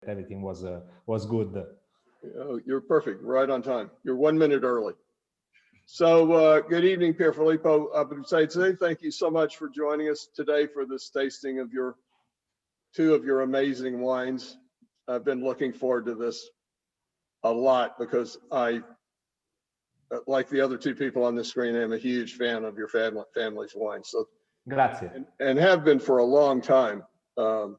everything was good. You're perfect, right on time. You're 1 minute early. So good evening, PierFilippo Abbruzzese. Thank you so much for joining us today for this tasting of two of your amazing wines. I've been looking forward to this a lot because I, like the other two people on the screen, I'm a huge fan of your family's wine. So, grazie. And have been for a long time. So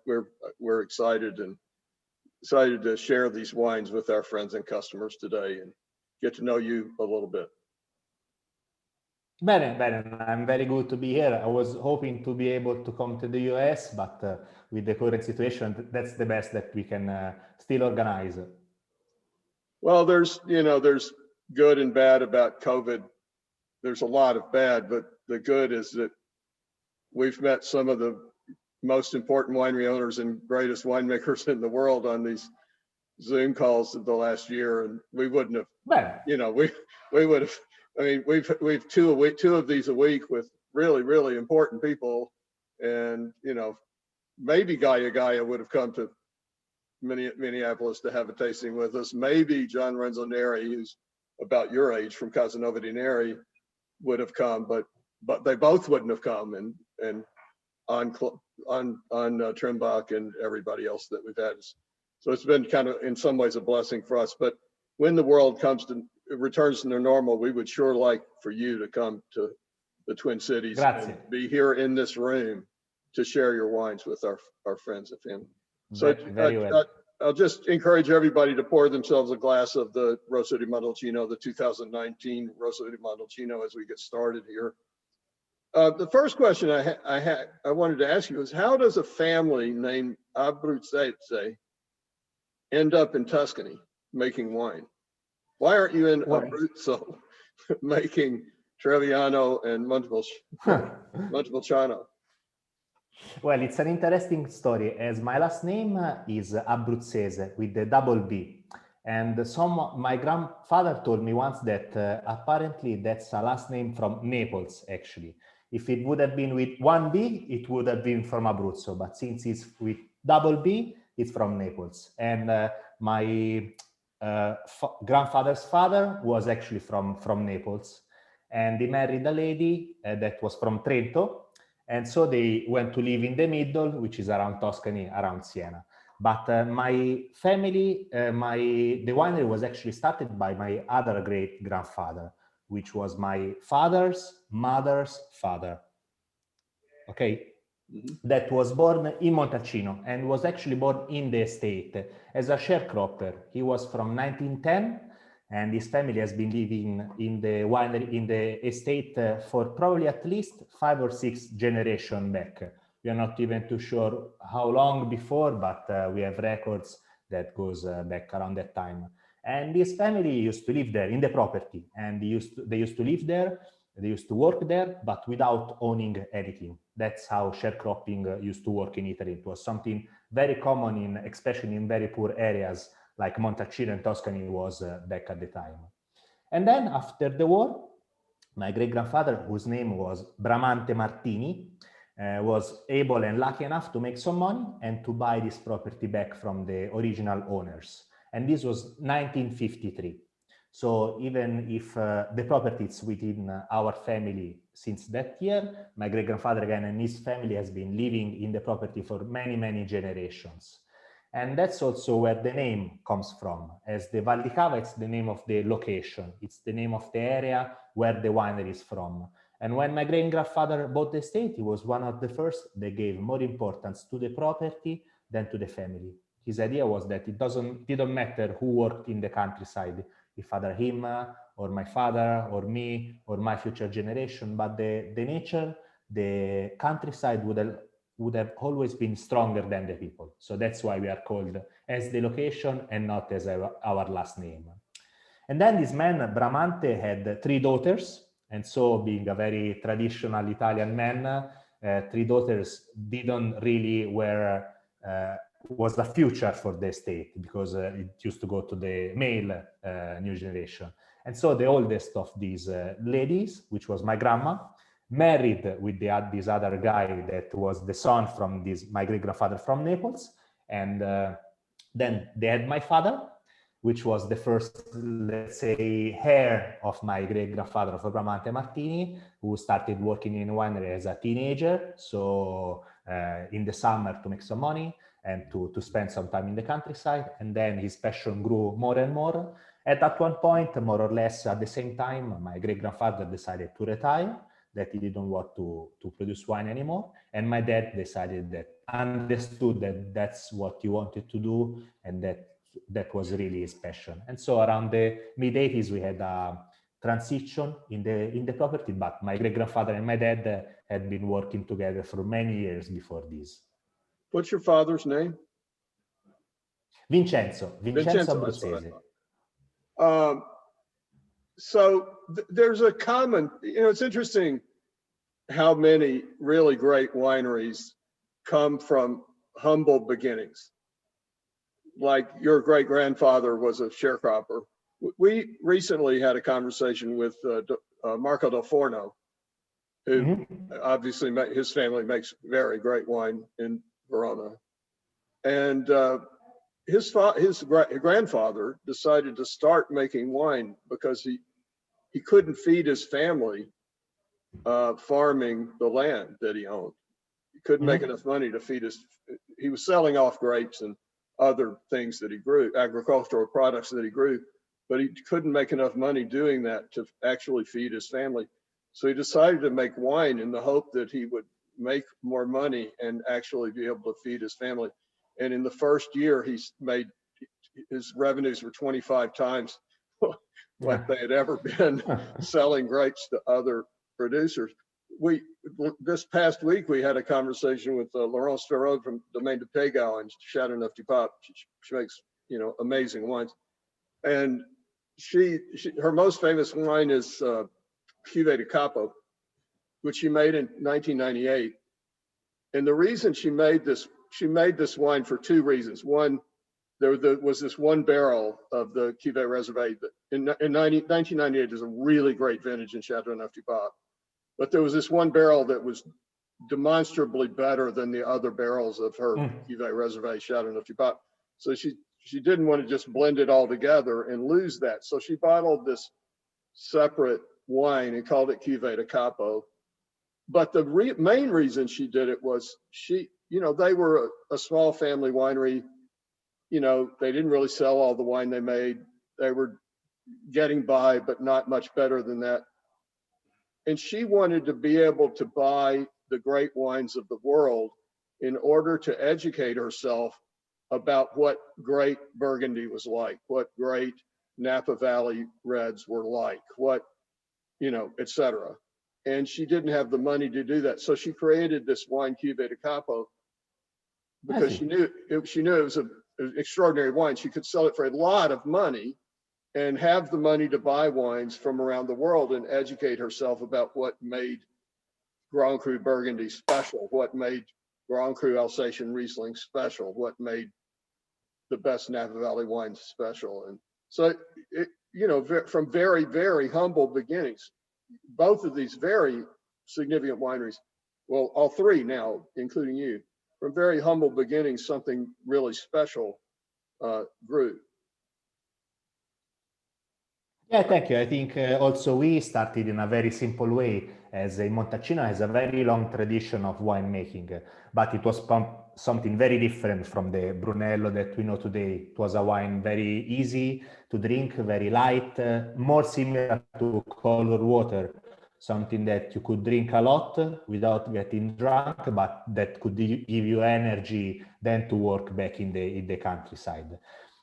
we're excited to share these wines with our friends and customers today and get to know you a little bit. Bene, I'm very good to be here. I was hoping to be able to come to the US, but with the current situation, that's the best that we can still organize. Well, there's good and bad about COVID. There's a lot of bad, but the good is that we've met some of the most important winery owners and greatest winemakers in the world on these Zoom calls of the last year, and we wouldn't have, we would have. I mean, we've two of these a week with really important people, and maybe Gaia would have come to Minneapolis to have a tasting with us. Maybe John Renzo Neri, who's about your age, from Casanova di Neri, would have come, but they both wouldn't have come, and on Trimbach and everybody else that we've had. So it's been kind of in some ways a blessing for us. But when the world returns to normal, we would sure like for you to come to the Twin Cities and be here in this room to share your wines with our friends and family. So very well. I'll just encourage everybody to pour themselves a glass of the Rosso di Montalcino, the 2019 Rosso di Montalcino, as we get started here. The first question I wanted to ask you is, how does a family named Abbruzzese end up in Tuscany making wine? Why aren't you in Abruzzo making Trebbiano and Montepulciano? Well, it's an interesting story, as my last name is Abbruzzese with the double B. And my grandfather told me once that apparently that's a last name from Naples, actually. If it would have been with one B, it would have been from Abruzzo. But since it's with double B, it's from Naples. And my grandfather's father was actually from Naples. And he married a lady that was from Trento. And so they went to live in the middle, which is around Tuscany, around Siena. But my family, the winery was actually started by my other great grandfather, which was my father's mother's father. Okay, that was born in Montalcino and was actually born in the estate as a sharecropper. He was from 1910, and his family has been living in the winery, in the estate for probably at least 5 or 6 generations back. We are not even too sure how long before, but we have records that goes back around that time. And this family used to live there in the property, and they used to live there, they used to work there, but without owning anything. That's how sharecropping used to work in Italy. It was something very common, especially in very poor areas like Montalcino and Tuscany was back at the time. And then after the war, my great-grandfather, whose name was Bramante Martini, was able and lucky enough to make some money and to buy this property back from the original owners. And this was 1953. So even if the property is within our family since that year, my great-grandfather again and his family has been living in the property for many generations. And that's also where the name comes from. As the Valdicava, it's the name of the location. It's the name of the area where the winery is from. And when my great-grandfather bought the estate, he was one of the first that gave more importance to the property than to the family. His idea was that it didn't matter who worked in the countryside, if either him or my father or me or my future generation, but the nature, the countryside would have always been stronger than the people. So that's why we are called as the location and not as our last name. And then this man, Bramante, had 3 daughters. And so being a very traditional Italian man, 3 daughters didn't really was a future for the estate, because it used to go to the male new generation. And so the oldest of these ladies, which was my grandma, married with this other guy that was the son from my great-grandfather from Naples. And then they had my father, which was the first, let's say, heir of my great-grandfather of Bramante Martini, who started working in winery as a teenager. So in the summer to make some money and to spend some time in the countryside. And then his passion grew more and more. And at one point, more or less at the same time, my great-grandfather decided to retire, that he didn't want to produce wine anymore. And my dad decided that, understood that that's what he wanted to do, and that was really his passion. And so around the mid-80s, we had a transition in the property, but my great-grandfather and my dad had been working together for many years before this. What's your father's name? Vincenzo Abbruzzese. So there's a common, it's interesting how many really great wineries come from humble beginnings. Like your great-grandfather was a sharecropper. We recently had a conversation with Marco Del Forno, who obviously his family makes very great wine in Verona. And his grandfather decided to start making wine because he couldn't feed his family farming the land that he owned. He couldn't make enough money to feed he was selling off grapes and other things that he grew, agricultural products that he grew, but he couldn't make enough money doing that to actually feed his family. So he decided to make wine in the hope that he would make more money and actually be able to feed his family. And in the first year, his revenues were 25 times what they had ever been selling grapes to other producers. This past week, we had a conversation with Laurence Ferraud from Domaine de Pégau and Châteauneuf-du-Pape. She makes, amazing wines. And her most famous wine is Cuvée de Capo, which she made in 1998. And the reason she made this wine for two reasons. One, there was this one barrel of the Cuvée Reservé that in 1998 is a really great vintage in Châteauneuf-du-Pape. But there was this one barrel that was demonstrably better than the other barrels of her Cuvée Reservé Châteauneuf-du-Pape. So she didn't want to just blend it all together and lose that. So she bottled this separate wine and called it Cuvée de Capo. But the main reason she did it was they were a small family winery. They didn't really sell all the wine they made. They were getting by, but not much better than that. And she wanted to be able to buy the great wines of the world in order to educate herself about what great Burgundy was like, what great Napa Valley reds were like, what, et cetera. And she didn't have the money to do that. So she created this wine, Cuvée de Capo, because she knew it was an extraordinary wine. She could sell it for a lot of money and have the money to buy wines from around the world and educate herself about what made Grand Cru Burgundy special, what made Grand Cru Alsatian Riesling special, what made the best Napa Valley wines special. And so, from very, very humble beginnings, both of these very significant wineries, well, all three now, including you, from very humble beginnings, something really special grew. Yeah, thank you. I think also we started in a very simple way, as in Montalcino has a very long tradition of winemaking, but it was something very different from the Brunello that we know today. It was a wine very easy to drink, very light, more similar to colored water, something that you could drink a lot without getting drunk, but that could give you energy then to work back in the countryside.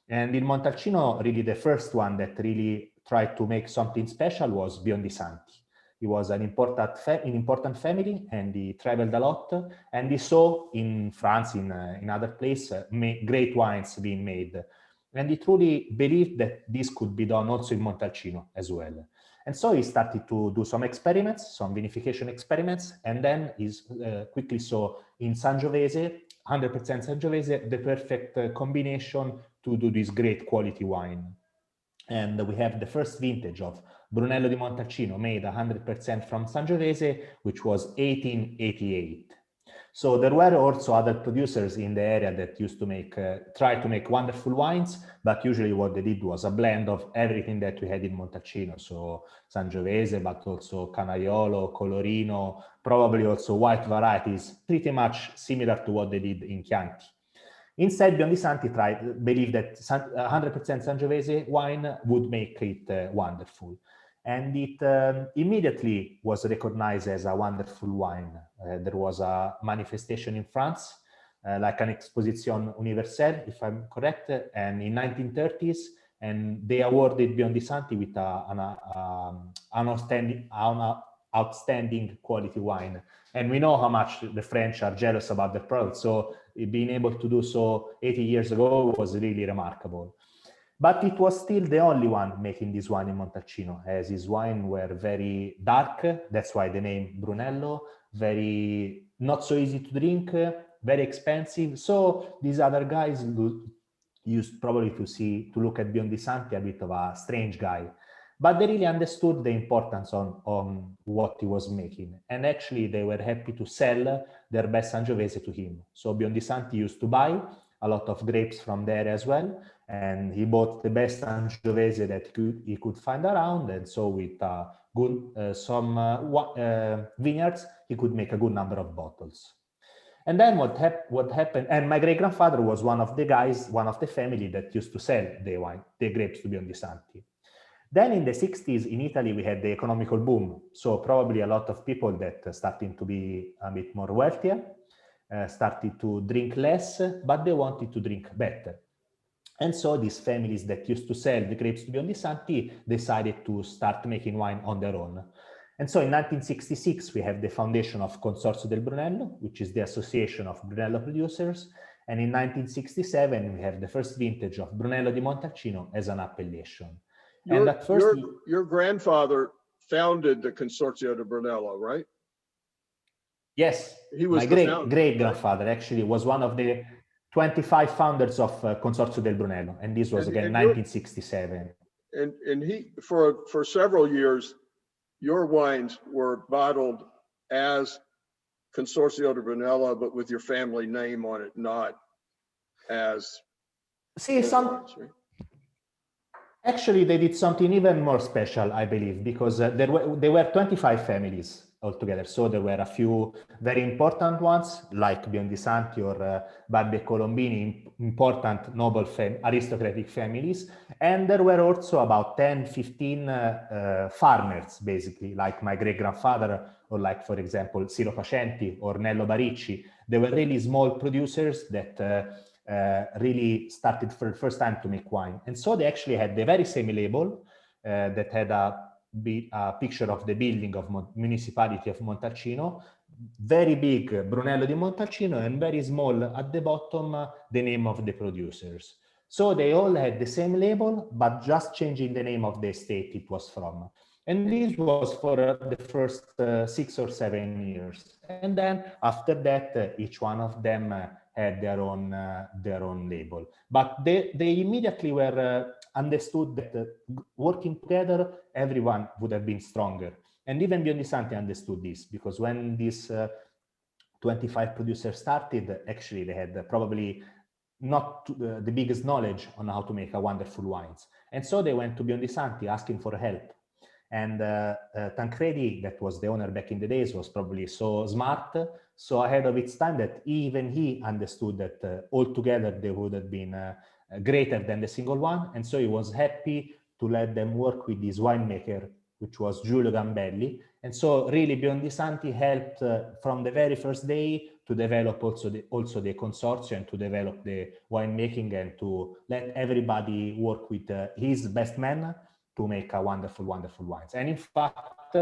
And in Montalcino, really the first one that really tried to make something special was Biondisanti. He was an important family, and he traveled a lot, and he saw in France, in other places, great wines being made. And he truly believed that this could be done also in Montalcino as well. And so he started to do some experiments, some vinification experiments, and then he quickly saw in Sangiovese, 100% Sangiovese, the perfect combination to do this great quality wine. And we have the first vintage of Brunello di Montalcino made 100% from Sangiovese, which was 1888. So there were also other producers in the area that used to make, try to make wonderful wines, but usually what they did was a blend of everything that we had in Montalcino. So Sangiovese, but also Canaiolo, Colorino, probably also white varieties, pretty much similar to what they did in Chianti. Instead, Biondisanti believed that 100% Sangiovese wine would make it wonderful. And it immediately was recognized as a wonderful wine. There was a manifestation in France, like an Exposition Universelle, if I'm correct, and in 1930s, and they awarded Biondisanti with an outstanding quality wine. And we know how much the French are jealous about the product, so being able to do so 80 years ago was really remarkable. But it was still the only one making this wine in Montalcino, as his wines were very dark, that's why the name Brunello, very not so easy to drink, very expensive. So these other guys used probably to look at Biondisanti a bit of a strange guy. But they really understood the importance on what he was making. And actually, they were happy to sell their best Sangiovese to him. So Biondisanti used to buy a lot of grapes from there as well. And he bought the best Sangiovese that he could find around. And so with some vineyards, he could make a good number of bottles. And then what happened, and my great-grandfather was one of the guys, one of the family that used to sell the grapes to Biondisanti. Then in the 60s in Italy, we had the economical boom. So probably a lot of people that started to be a bit more wealthier, started to drink less, but they wanted to drink better. And so these families that used to sell the grapes to Biondisanti decided to start making wine on their own. And so in 1966, we have the foundation of Consorzio del Brunello, which is the association of Brunello producers. And in 1967, we have the first vintage of Brunello di Montalcino as an appellation. And at first, your grandfather founded the Consorzio del Brunello, right? Yes, he was my great-grandfather actually was one of the 25 founders of Consorzio del Brunello, and this was again 1967. And he, for several years, your wines were bottled as Consorzio del Brunello, but with your family name on it, not as. See, actually, they did something even more special, I believe, because there were 25 families altogether. So there were a few very important ones, like Biondisanti or Barbier Colombini, important noble aristocratic families. And there were also about 10, 15 farmers, basically, like my great-grandfather, or like, for example, Ciro Pacenti or Nello Baricci. They were really small producers that really started for the first time to make wine. And so they actually had the very same label that had a picture of the building of municipality of Montalcino, very big Brunello di Montalcino, and very small at the bottom the name of the producers. So they all had the same label, but just changing the name of the estate it was from. And this was for the first 6 or 7 years. And then after that, each one of them had their own label. But they immediately were understood that working together, everyone would have been stronger. And even Biondisanti understood this, because when these 25 producers started, actually they had probably not the biggest knowledge on how to make a wonderful wines. And so they went to Biondisanti asking for help. And Tancredi, that was the owner back in the days, was probably so smart, so ahead of its time, that even he understood that altogether they would have been greater than the single one. And so he was happy to let them work with this winemaker, which was Giulio Gambelli. And so really Biondisanti helped from the very first day to develop also the consortium, and to develop the winemaking, and to let everybody work with his best man to make a wonderful wines. And in fact,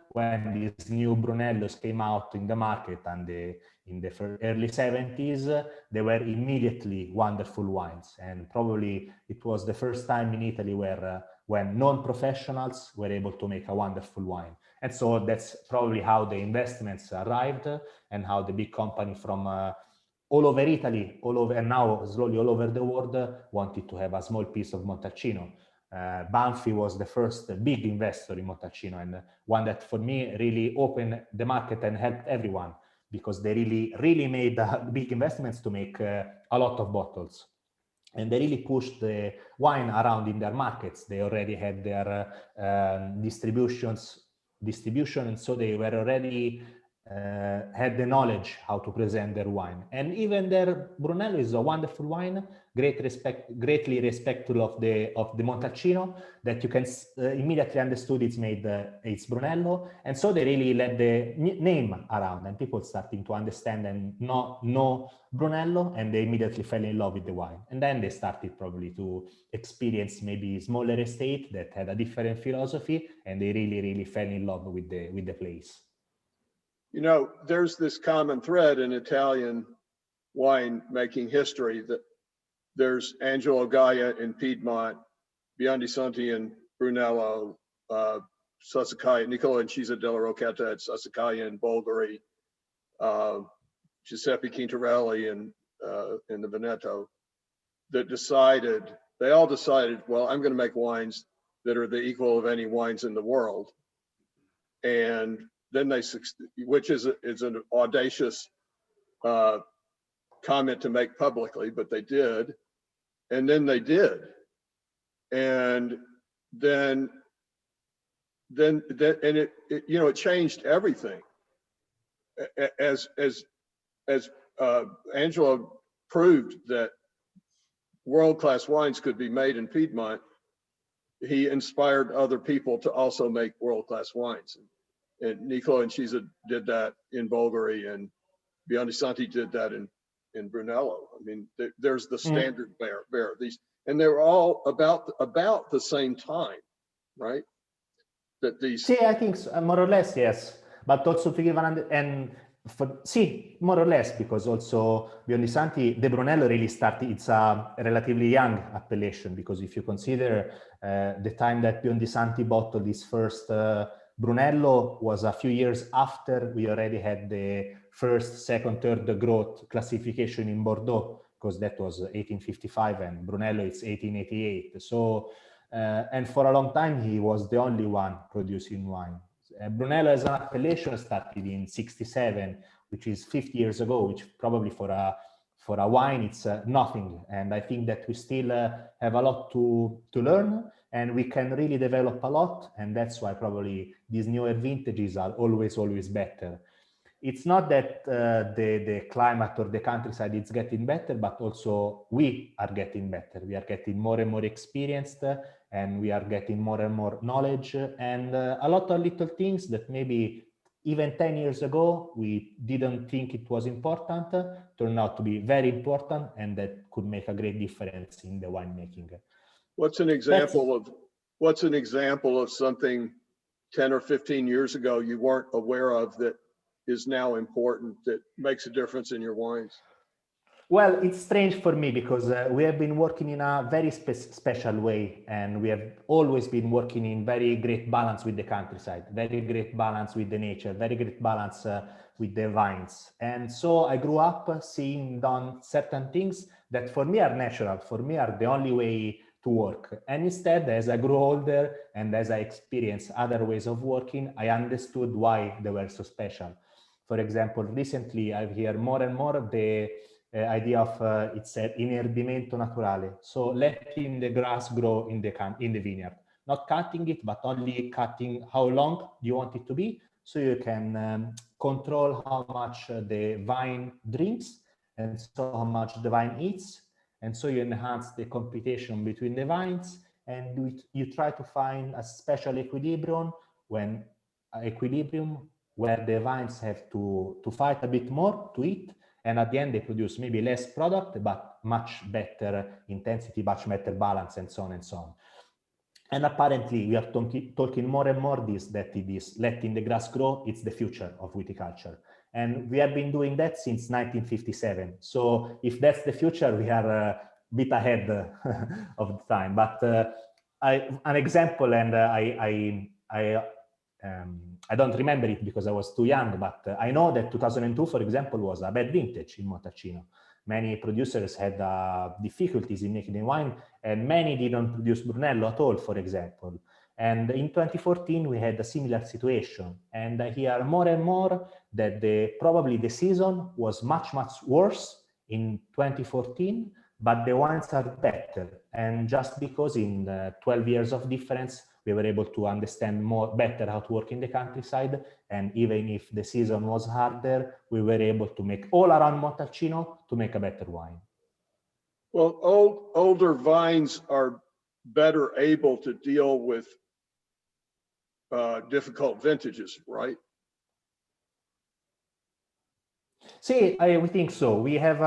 when these new Brunellos came out in the market and in the early 70s, they were immediately wonderful wines. And probably it was the first time in Italy where when non-professionals were able to make a wonderful wine. And so that's probably how the investments arrived, and how the big company from all over Italy, and now slowly all over the world, wanted to have a small piece of Montalcino. Banfi was the first big investor in Montalcino, and one that for me really opened the market and helped everyone. because they really made big investments to make a lot of bottles. And they really pushed the wine around in their markets. They already had their distribution, and so they were already had the knowledge how to present their wine. And even their Brunello is a wonderful wine, greatly respectful of the Montalcino, that you can immediately understood it's made, it's Brunello. And so they really let the name around, and people starting to understand and know Brunello, and they immediately fell in love with the wine. And then they started probably to experience maybe smaller estate that had a different philosophy, and they really fell in love with the place. You know, there's this common thread in Italian wine making history, that there's Angelo Gaia in Piedmont, Biondisanti in Brunello, Sassicaia, Nicola Incisa della Rocchetta at Sassicaia in Bulgari, Giuseppe Quintarelli in the Veneto, that they all decided, well, I'm going to make wines that are the equal of any wines in the world. And then which is an audacious comment to make publicly, but they did. And then they did. And then it you know, it changed everything. As Angelo proved that world-class wines could be made in Piedmont, he inspired other people to also make world-class wines. And Nicola Incisa did that in Bulgari, and Biondisanti did that in Brunello. I mean, there's the standard bearer. These, and they were all about the same time, right? That these. See, I think so, more or less, yes. But also to give more or less, because also Biondisanti, the Brunello really started, it's a relatively young appellation, because if you consider the time that Biondisanti bottled his first Brunello was a few years after we already had the first, second, third growth classification in Bordeaux, because that was 1855 and Brunello it's 1888. So, and for a long time, he was the only one producing wine. Brunello as an appellation started in 67, which is 50 years ago, which probably for a wine, it's nothing. And I think that we still have a lot to learn, and we can really develop a lot. And that's why probably these newer vintages are always better. It's not that the climate or the countryside is getting better, but also we are getting better. We are getting more and more experienced, and we are getting more and more knowledge, and a lot of little things that maybe even 10 years ago, we didn't think it was important, turned out to be very important, and that could make a great difference in the winemaking. What's an example of something 10 or 15 years ago you weren't aware of that is now important, that makes a difference in your wines? Well, it's strange for me because we have been working in a very special way, and we have always been working in very great balance with the countryside, very great balance with the nature, very great balance with the vines. And so I grew up seeing done certain things that for me are natural, for me are the only way to work. And instead, as I grew older and as I experienced other ways of working, I understood why they were so special. For example, recently I've heard more and more the idea of it's an inerdimento naturale, so letting the grass grow in the vineyard, not cutting it, but only cutting how long you want it to be, so you can control how much the vine drinks and so how much the vine eats, and so you enhance the competition between the vines, and you try to find a special equilibrium where the vines have to fight a bit more to eat. And at the end, they produce maybe less product, but much better intensity, much better balance, and so on and so on. And apparently, we are talking more and more that it is letting the grass grow. It's the future of viticulture. And we have been doing that since 1957. So if that's the future, we are a bit ahead of the time. But an example, and I don't remember it because I was too young, but I know that 2002, for example, was a bad vintage in Montalcino. Many producers had difficulties in making the wine, and many didn't produce Brunello at all, for example. And in 2014, we had a similar situation. And I hear more and more that probably the season was much, much worse in 2014, but the wines are better. And just because in 12 years of difference, we were able to understand better how to work in the countryside. And even if the season was harder, we were able to make all around Montalcino to make a better wine. Well, older vines are better able to deal with difficult vintages, right? See, we think so. We have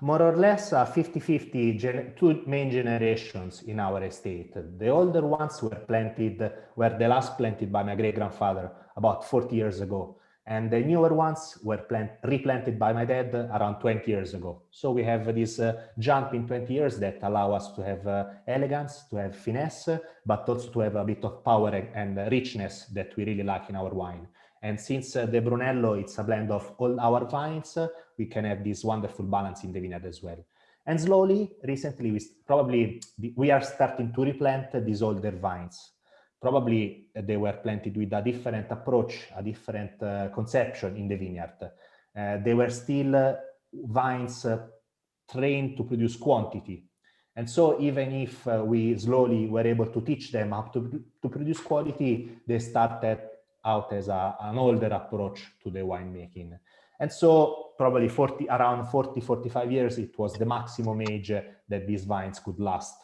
more or less 50-50, two main generations in our estate. The older ones were the last planted by my great-grandfather about 40 years ago. And the newer ones were replanted by my dad around 20 years ago. So we have this jump in 20 years that allow us to have elegance, to have finesse, but also to have a bit of power and richness that we really like in our wine. And since the Brunello, it's a blend of all our vines, we can have this wonderful balance in the vineyard as well. And slowly, recently, we are starting to replant these older vines. Probably they were planted with a different approach, a different conception in the vineyard. They were still vines trained to produce quantity. And so even if we slowly were able to teach them how to produce quality, they started out as an older approach to the winemaking. And so probably around 40-45 years, it was the maximum age that these vines could last.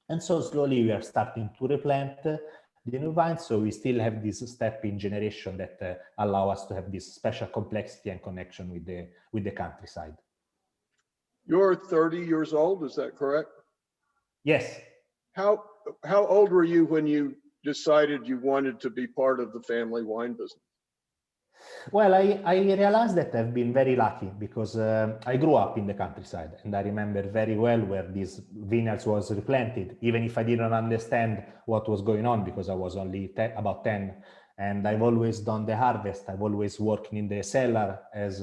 And so slowly we are starting to replant the new vines. So we still have this step in generation that allow us to have this special complexity and connection with the countryside. You're 30 years old, is that correct? Yes. How old were you when you decided you wanted to be part of the family wine business? Well, I realized that I've been very lucky because I grew up in the countryside, and I remember very well where these vineyards was replanted, even if I didn't understand what was going on because I was only about 10. And I've always done the harvest. I've always worked in the cellar as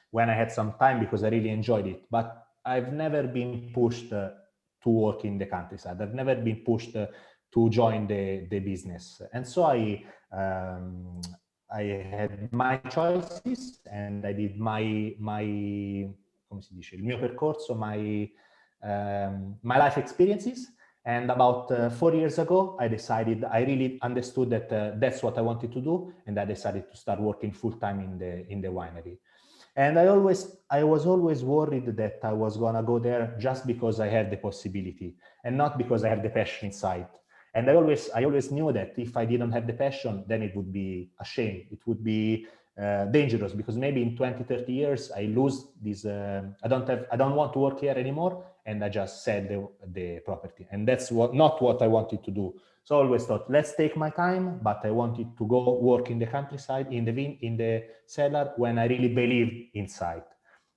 when I had some time because I really enjoyed it. But I've never been pushed to work in the countryside. I've never been pushed to join the business. And so I had my choices and I did my come si dice, il mio percorso, my life experiences. And about 4 years ago, I really understood that that's what I wanted to do. And I decided to start working full-time in the winery. And I was always worried that I was gonna go there just because I had the possibility and not because I have the passion inside. And I always knew that if I didn't have the passion, then it would be a shame. It would be dangerous because maybe in 20-30 years I lose this. I don't want to work here anymore, and I just sell the property. And that's not what I wanted to do. So I always thought, let's take my time, but I wanted to go work in the countryside, in the cellar when I really believed inside.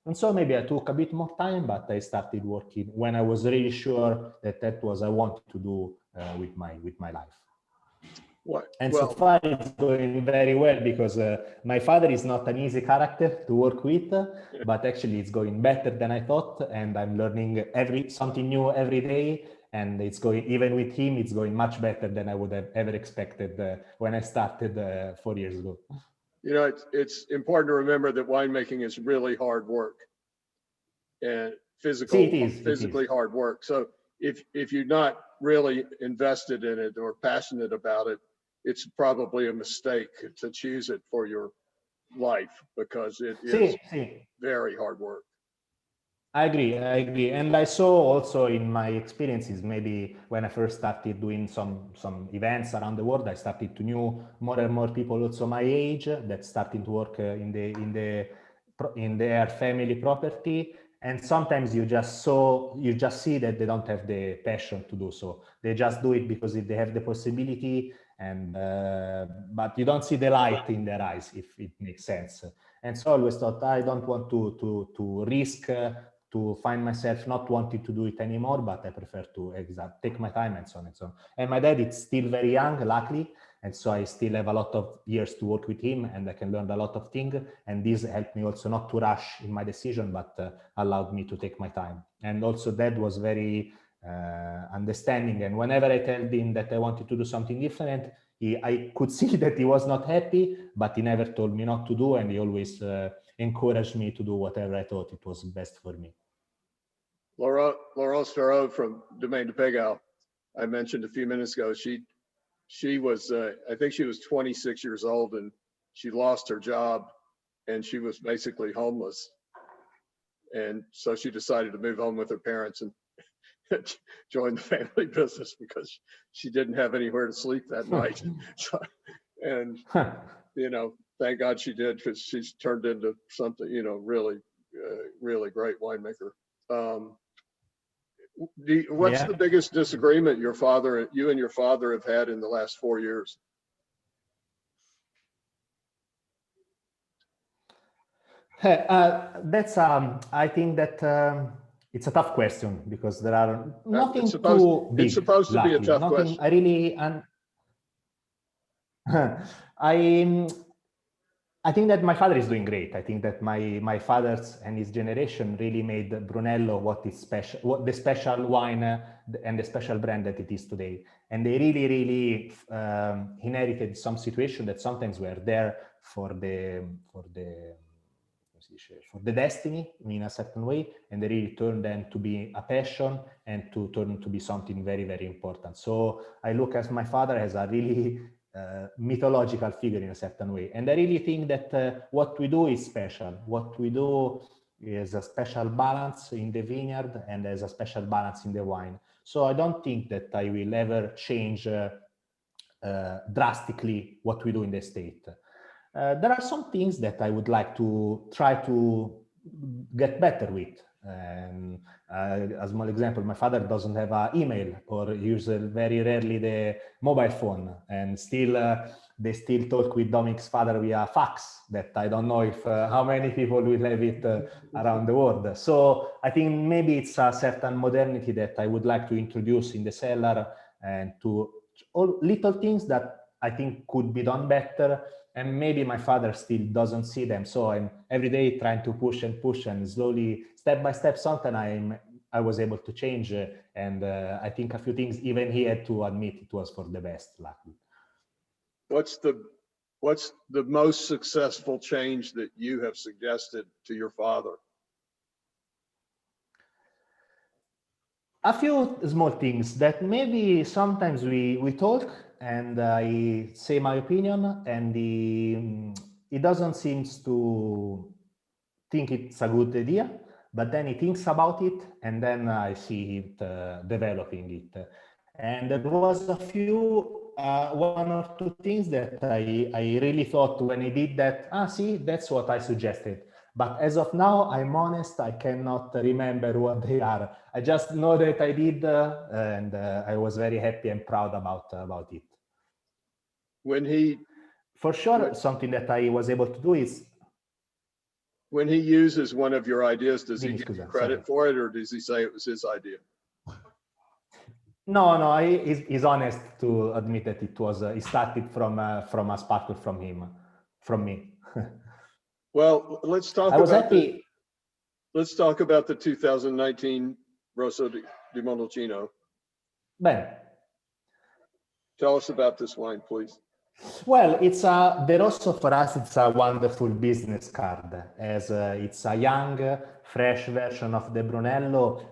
And so maybe I took a bit more time, but I started working when I was really sure that was I wanted to do with my life. So far it's going very well because my father is not an easy character to work with, but actually it's going better than I thought, and I'm learning something new every day, and it's going, even with him, it's going much better than I would have ever expected when I started 4 years ago. You know, it's important to remember that winemaking is really hard work and physically hard work. So if you're not really invested in it or passionate about it, it's probably a mistake to choose it for your life because it is very hard work. I agree. And I saw also in my experiences, maybe when I first started doing some events around the world, I started to know more and more people also my age that starting to work in their family property. And sometimes you just see that they don't have the passion to do so. They just do it because if they have the possibility, and but you don't see the light in their eyes, if it makes sense. And so I always thought I don't want to risk to find myself not wanting to do it anymore, but I prefer to take my time and so on and so on. And my dad is still very young, luckily, and so I still have a lot of years to work with him, and I can learn a lot of things. And this helped me also not to rush in my decision, but allowed me to take my time. And also Dad was very understanding. And whenever I told him that I wanted to do something different, I could see that he was not happy, but he never told me not to do, and he always encouraged me to do whatever I thought it was best for me. Laurence Ferraud from Domaine de Pégao, I mentioned a few minutes ago, she was, I think she was 26 years old, and she lost her job, and she was basically homeless. And so she decided to move home with her parents and join the family business because she didn't have anywhere to sleep that night. And, you know, thank God she did, because she's turned into something, you know, really, really great winemaker. What's the biggest disagreement you and your father have had in the last 4 years? That's I think that it's a tough question, because there are nothing too big. It's supposed to be a tough question. I really I think that my father is doing great. I think that my father's and his generation really made Brunello what is special, what the special wine and the special brand that it is today. And they really inherited some situation that sometimes were there for the destiny in a certain way, and they really turned them to be a passion and to turn to be something very important. So I look at my father as a really mythological figure in a certain way, and I really think that what we do is special. What we do is a special balance in the vineyard, and there's a special balance in the wine. So I don't think that I will ever change drastically what we do in the estate. There are some things that I would like to try to get better with. A small example, my father doesn't have an email, or uses very rarely the mobile phone, and still they still talk with Dominic's father via fax, that I don't know if how many people will have it around the world. So I think maybe it's a certain modernity that I would like to introduce in the cellar, and to all little things that I think could be done better, and maybe my father still doesn't see them. So I'm every day trying to push, and slowly, step by step, sometimes I was able to change, and I think a few things even he had to admit it was for the best, luckily. What's the most successful change that you have suggested to your father? A few small things that maybe sometimes we talk, and I say my opinion, and he doesn't seem to think it's a good idea, but then he thinks about it, and then I see it developing it. And there was a few, one or two things that I really thought when he did that, see, that's what I suggested. But as of now, I'm honest, I cannot remember what they are. I just know that I did, and I was very happy and proud about it. For sure, something that I was able to do is... When he uses one of your ideas, does he give you credit for it, or does he say it was his idea? No, he's honest to admit that it was, it started from a sparkle from me. Well, let's talk about the 2019 Rosso di Montalcino. Bene. Tell us about this wine, please. Well, the Rosso for us, it's a wonderful business card, as it's a young, fresh version of the Brunello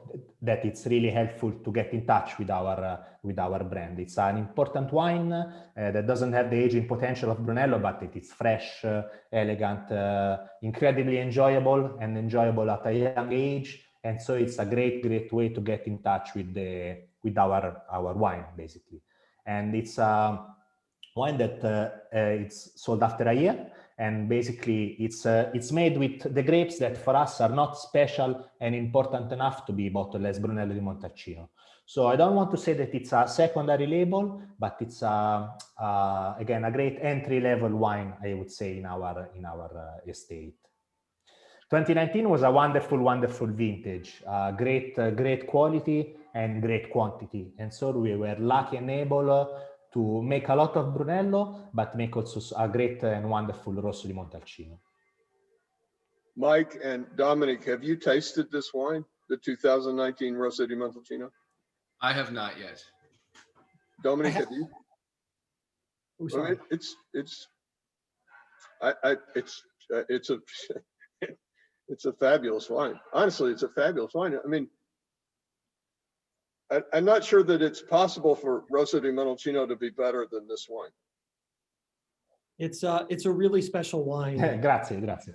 that it's really helpful to get in touch with our brand. It's an important wine that doesn't have the aging potential of Brunello, but it is fresh, elegant, incredibly enjoyable, and enjoyable at a young age. And so it's a great way to get in touch with our wine, basically. And it's wine that it's sold after a year, and basically it's made with the grapes that for us are not special and important enough to be bottled as Brunello di Montalcino. So I don't want to say that it's a secondary label, but it's again a great entry-level wine, I would say, in our estate. 2019 was a wonderful vintage, great quality and great quantity, and so we were lucky and able to make a lot of Brunello, but make also a great and wonderful Rosso di Montalcino. Mike and Dominic, have you tasted this wine, the 2019 Rosso di Montalcino? I have not yet. Dominic, have you? Oh, I sorry. mean, it's a it's a fabulous wine. Honestly, it's a fabulous wine. I mean, I'm not sure that it's possible for Rosso di Montalcino to be better than this wine. It's a really special wine. Grazie, grazie.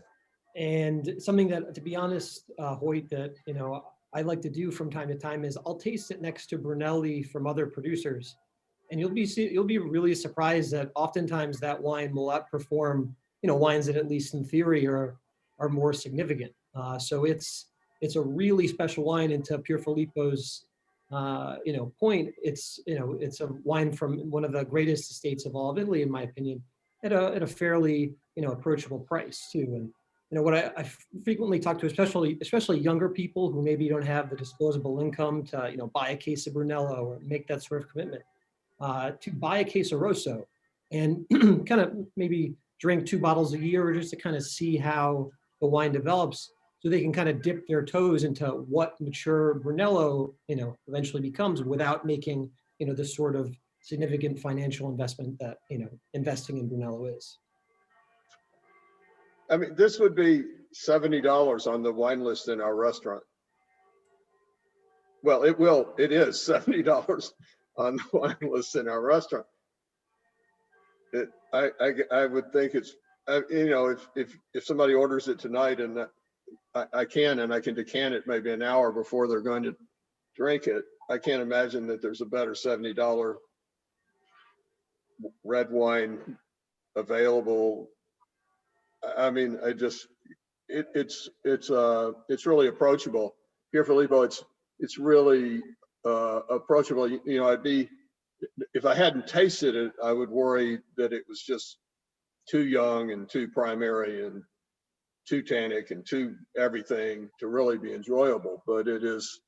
And something that, to be honest, Hoyt, that I like to do from time to time is I'll taste it next to Brunelli from other producers, and you'll be really surprised that oftentimes that wine will outperform wines that, at least in theory, are more significant. So it's a really special wine. And to PierFilippo's point, it's a wine from one of the greatest estates of all of Italy, in my opinion, at a fairly approachable price too. And what I frequently talk to, especially younger people who maybe don't have the disposable income to buy a case of Brunello or make that sort of commitment, to buy a case of Rosso and kind of maybe drink 2 bottles a year, just to kind of see how the wine develops, so they can kind of dip their toes into what mature Brunello eventually becomes, without making this sort of significant financial investment that investing in Brunello is. I mean, this would be $70 on the wine list in our restaurant. Well, it is $70 on the wine list in our restaurant. I would think it's, if somebody orders it tonight, and I can decant it maybe an hour before they're going to drink it, I can't imagine that there's a better $70 red wine available. I mean, it's really approachable. PierFilippo, it's really approachable. If I hadn't tasted it, I would worry that it was just too young and too primary and too tannic and too everything to really be enjoyable. But it's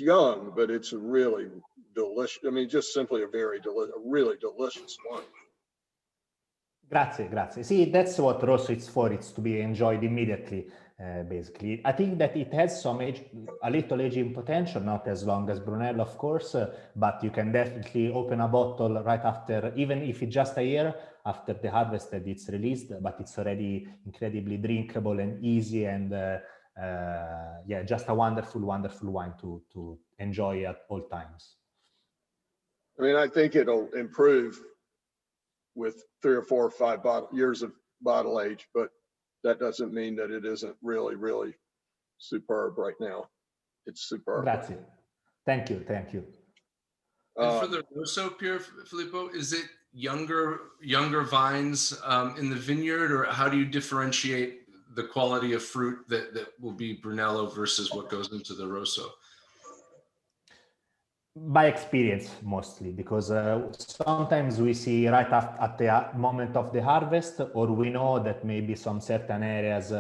young, but it's really delicious. I mean, just simply a really delicious wine. Grazie, grazie. See, that's what Rosso is for. It's to be enjoyed immediately, basically. I think that it has a little aging potential, not as long as Brunello, of course, but you can definitely open a bottle right after, even if it's just a year after the harvest that it's released, but it's already incredibly drinkable and easy, and yeah, just a wonderful, wonderful wine to enjoy at all times. I mean, I think it'll improve with 3 or 4 or 5 years of bottle age, but that doesn't mean that it isn't really, really superb right now. It's superb. Grazie. Thank you. Thank you. And for the Rosso, PierFilippo, is it younger vines in the vineyard, or how do you differentiate the quality of fruit that will be Brunello versus what goes into the Rosso? By experience, mostly, because sometimes we see right at the moment of the harvest, or we know that maybe some certain areas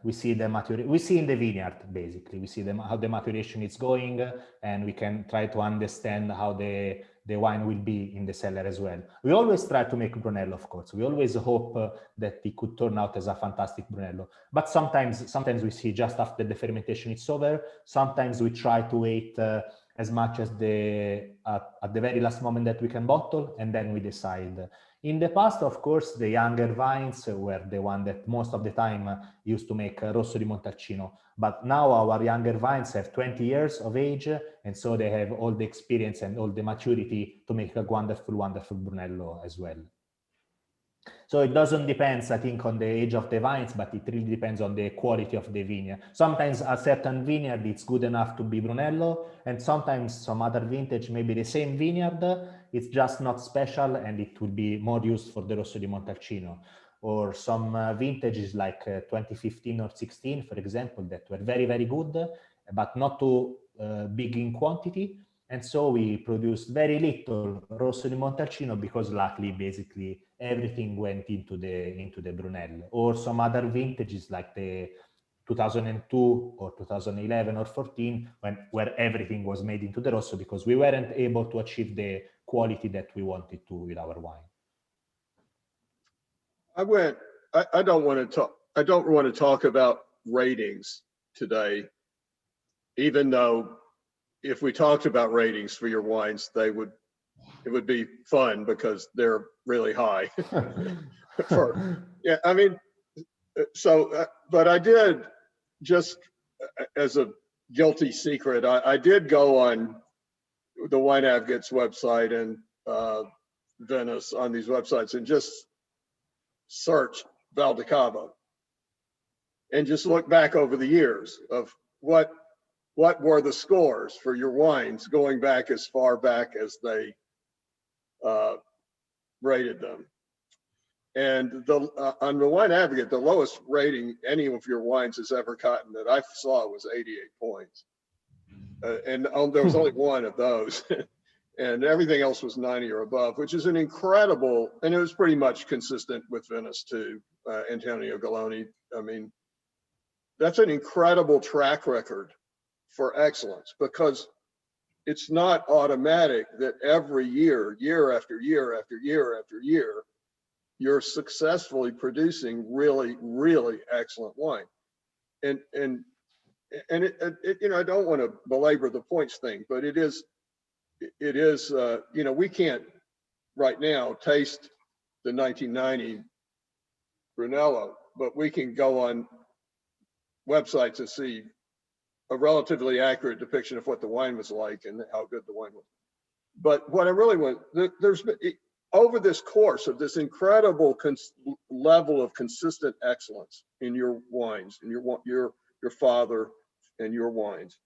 we see in the vineyard, basically we see how the maturation is going, and we can try to understand how the wine will be in the cellar as well. We always try to make Brunello, of course. We always hope that it could turn out as a fantastic Brunello, but sometimes we see just after the fermentation is over. Sometimes we try to wait as much as at the very last moment that we can bottle, and then we decide. In the past, of course, the younger vines were the one that most of the time used to make Rosso di Montalcino. But now our younger vines have 20 years of age, and so they have all the experience and all the maturity to make a wonderful, wonderful Brunello as well. So it doesn't depend, I think, on the age of the vines, but it really depends on the quality of the vineyard. Sometimes a certain vineyard, it's good enough to be Brunello, and sometimes some other vintage, maybe the same vineyard, it's just not special, and it will be more used for the Rosso di Montalcino. Or some vintages like 2015 or 16, for example, that were very, very good, but not too big in quantity. And so we produced very little Rosso di Montalcino because luckily, basically, everything went into the Brunello. Or some other vintages like the 2002 or 2011 or 14, where everything was made into the Rosso because we weren't able to achieve the quality that we wanted to with our wine. I don't want to talk about ratings today, even though if we talked about ratings for your wines, it would be fun because they're really high. Yeah, I mean, so, but I did, just as a guilty secret, I did go on the Wine Advocate's website and Venice on these websites and just search Valdicava and just look back over the years of what were the scores for your wines going back as far back as they rated them. And on the Wine Advocate, the lowest rating any of your wines has ever gotten that I saw was 88 points. And there was only one of those. And everything else was 90 or above, which is an incredible, and it was pretty much consistent with Venice too, Antonio Galloni. I mean, that's an incredible track record for excellence, because it's not automatic that every year, year after year after year after year, you're successfully producing really, really excellent wine. And you know, I don't want to belabor the points thing, but it is, you know, we can't right now taste the 1990 Brunello, but we can go on websites and see a relatively accurate depiction of what the wine was like and how good the wine was. But what I really want, there's been, over this course of this incredible level of consistent excellence in your wines, in your father and your wines,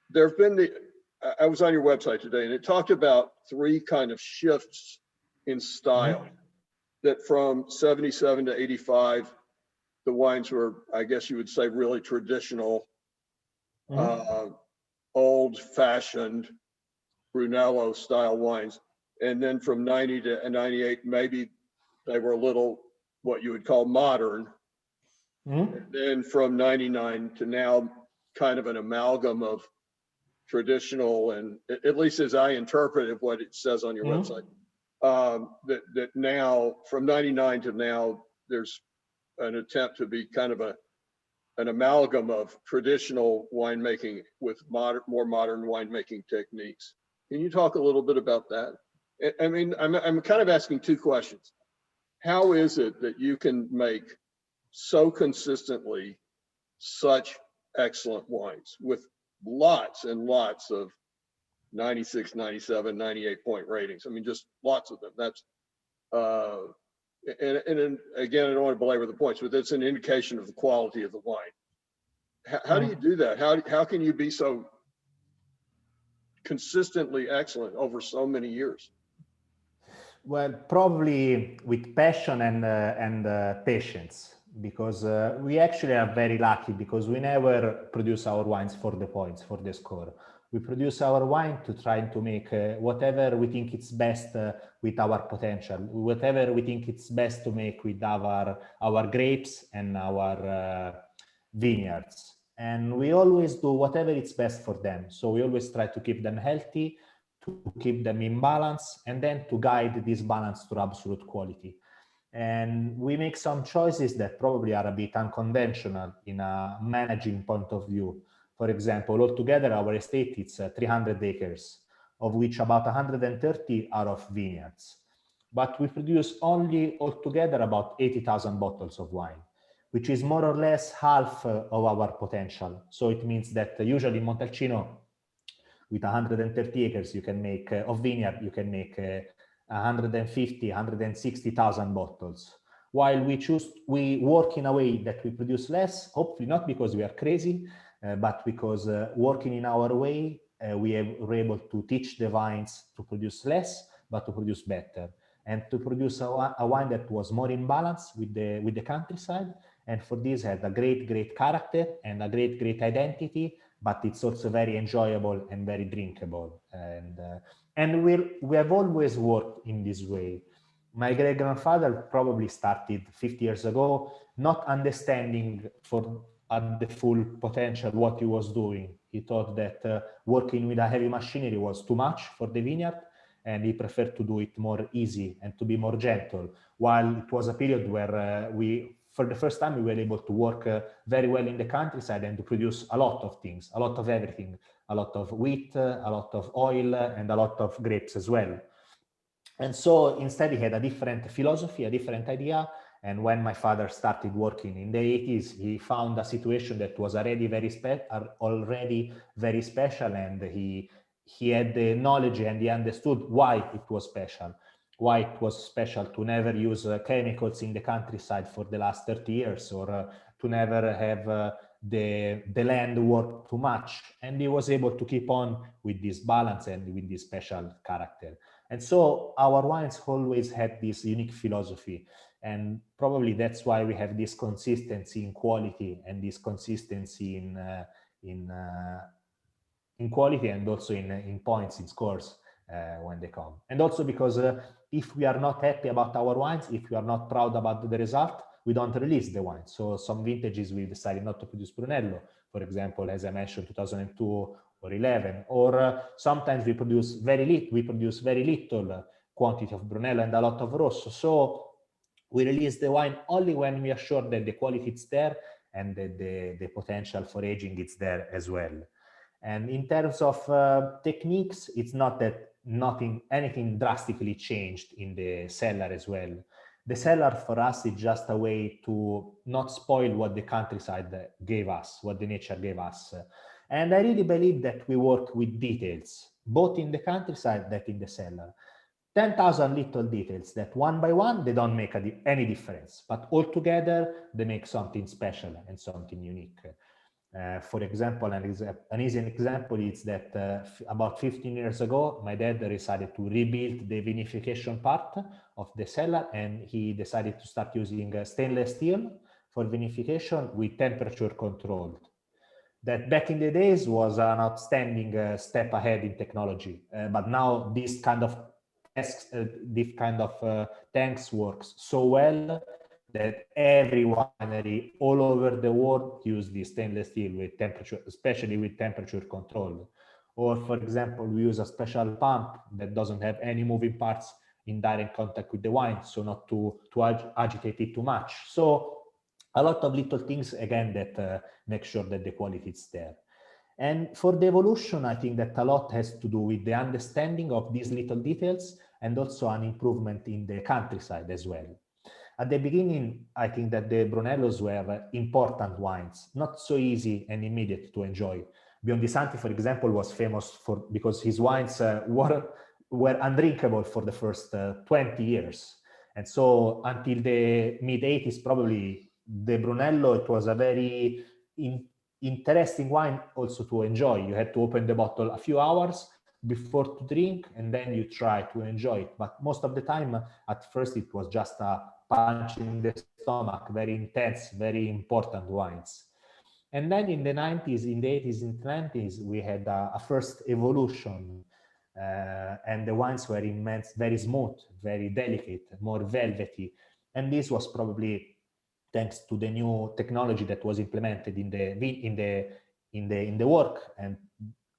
there have been I was on your website today and it talked about 3 kind of shifts in style, that from 77 to 85, the wines were, I guess you would say, really traditional, old-fashioned Brunello style wines. And then from 90 to 98, maybe they were a little what you would call modern. And then from 99 to now, kind of an amalgam of traditional, and at least as I interpreted what it says on your website, that now from 99 to now, there's an attempt to be kind of an amalgam of traditional winemaking with more modern winemaking techniques. Can you talk a little bit about that? I mean, I'm kind of asking 2 questions. How is it that you can make so consistently such excellent wines with lots and lots of 96, 97, 98 point ratings? I mean, just lots of them. That's, and again, I don't want to belabor the points, but it's an indication of the quality of the wine. How do you do that? How can you be so consistently excellent over so many years? Well, probably with passion and patience, because we actually are very lucky, because we never produce our wines for the points, for the score. We produce our wine to try to make whatever we think it's best with our potential, whatever we think it's best to make with our grapes and our vineyards. And we always do whatever it's best for them. So we always try to keep them healthy, to keep them in balance, and then to guide this balance to absolute quality. And we make some choices that probably are a bit unconventional in a managing point of view. For example, altogether our estate is 300 acres, of which about 130 are of vineyards. But we produce only altogether about 80,000 bottles of wine, which is more or less half of our potential. So it means that usually in Montalcino, with 130 acres, you can make of vineyard, you can make 150, 160,000 bottles. While we work in a way that we produce less, hopefully not because we are crazy, but because working in our way, we're able to teach the vines to produce less, but to produce better, and to produce a wine that was more in balance with the countryside. And for this had a great character and a great identity, but it's also very enjoyable and very drinkable. And we have always worked in this way. My great-grandfather probably started 50 years ago, not understanding at the full potential what he was doing. He thought that working with a heavy machinery was too much for the vineyard, and he preferred to do it more easy and to be more gentle. While it was a period where for the first time, we were able to work very well in the countryside and to produce a lot of things, a lot of everything, a lot of wheat, a lot of oil, and a lot of grapes as well. And so instead he had a different philosophy, a different idea. And when my father started working in the 80s, he found a situation that was already very special, and he had the knowledge and he understood why it was special. Why it was special to never use chemicals in the countryside for the last 30 years, or to never have the land work too much. And he was able to keep on with this balance and with this special character. And so our wines always had this unique philosophy. And probably that's why we have this consistency in quality and this consistency in quality, and also in points, in scores when they come. And also because if we are not happy about our wines, if we are not proud about the result, we don't release the wine. So some vintages we decided not to produce Brunello, for example, as I mentioned, 2002 or 11, or sometimes we produce very little quantity of Brunello and a lot of Rosso. So we release the wine only when we are sure that the quality is there and that the potential for aging is there as well. And in terms of techniques, it's not that anything drastically changed in the cellar as well. The cellar for us is just a way to not spoil what the countryside gave us, what the nature gave us. And I really believe that we work with details, both in the countryside that in the cellar. 10,000 little details that one by one, they don't make any difference, but all together, they make something special and something unique. For example, an easy example is that about 15 years ago, my dad decided to rebuild the vinification part of the cellar, and he decided to start using stainless steel for vinification with temperature controlled. That back in the days was an outstanding step ahead in technology, but now this kind of tanks works so well that every winery all over the world use this stainless steel with temperature, especially with temperature control. Or for example, we use a special pump that doesn't have any moving parts in direct contact with the wine, so not to agitate it too much. So a lot of little things, again, that make sure that the quality is there. And for the evolution, I think that a lot has to do with the understanding of these little details and also an improvement in the countryside as well. At the beginning, I think that the Brunellos were important wines, not so easy and immediate to enjoy. Biondisanti, for example, was famous because his wines were undrinkable for the first 20 years. And so until the mid-80s, probably, the Brunello, it was a very interesting wine also to enjoy. You had to open the bottle a few hours before to drink, and then you try to enjoy it. But most of the time, at first, it was just a punch in the stomach, very intense, very important wines. And then in the 90s, in the 80s, and 90s, we had a first evolution, and the wines were immense, very smooth, very delicate, more velvety. And this was probably thanks to the new technology that was implemented in the work, and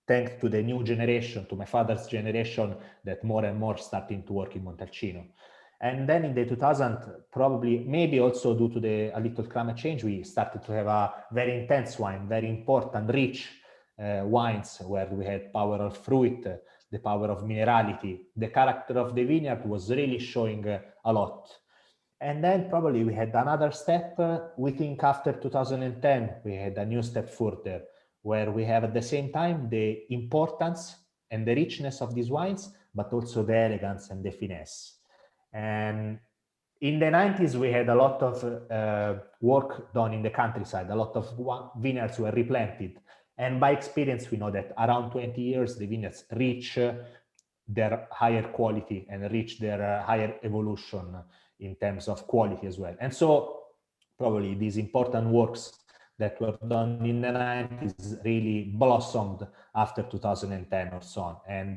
thanks to the new generation, to my father's generation, that more and more starting to work in Montalcino. And then in the 2000s, probably maybe also due to a little climate change, we started to have a very intense wine, very important, rich wines, where we had power of fruit, the power of minerality. The character of the vineyard was really showing a lot. And then probably we had another step, we think after 2010, we had a new step further, where we have at the same time the importance and the richness of these wines, but also the elegance and the finesse. And in the 90s, we had a lot of work done in the countryside, a lot of vineyards were replanted. And by experience, we know that around 20 years, the vineyards reach their higher quality and reach their higher evolution in terms of quality as well. And so probably these important works that were done in the 90s really blossomed after 2010 or so on. And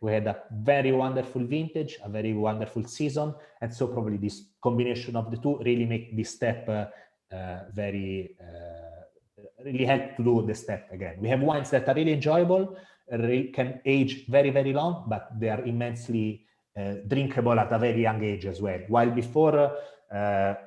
we had a very wonderful vintage, a very wonderful season. And so probably this combination of the two really make this step really help to do the step again. We have wines that are really enjoyable, can age very, very long, but they are immensely drinkable at a very young age as well. While before,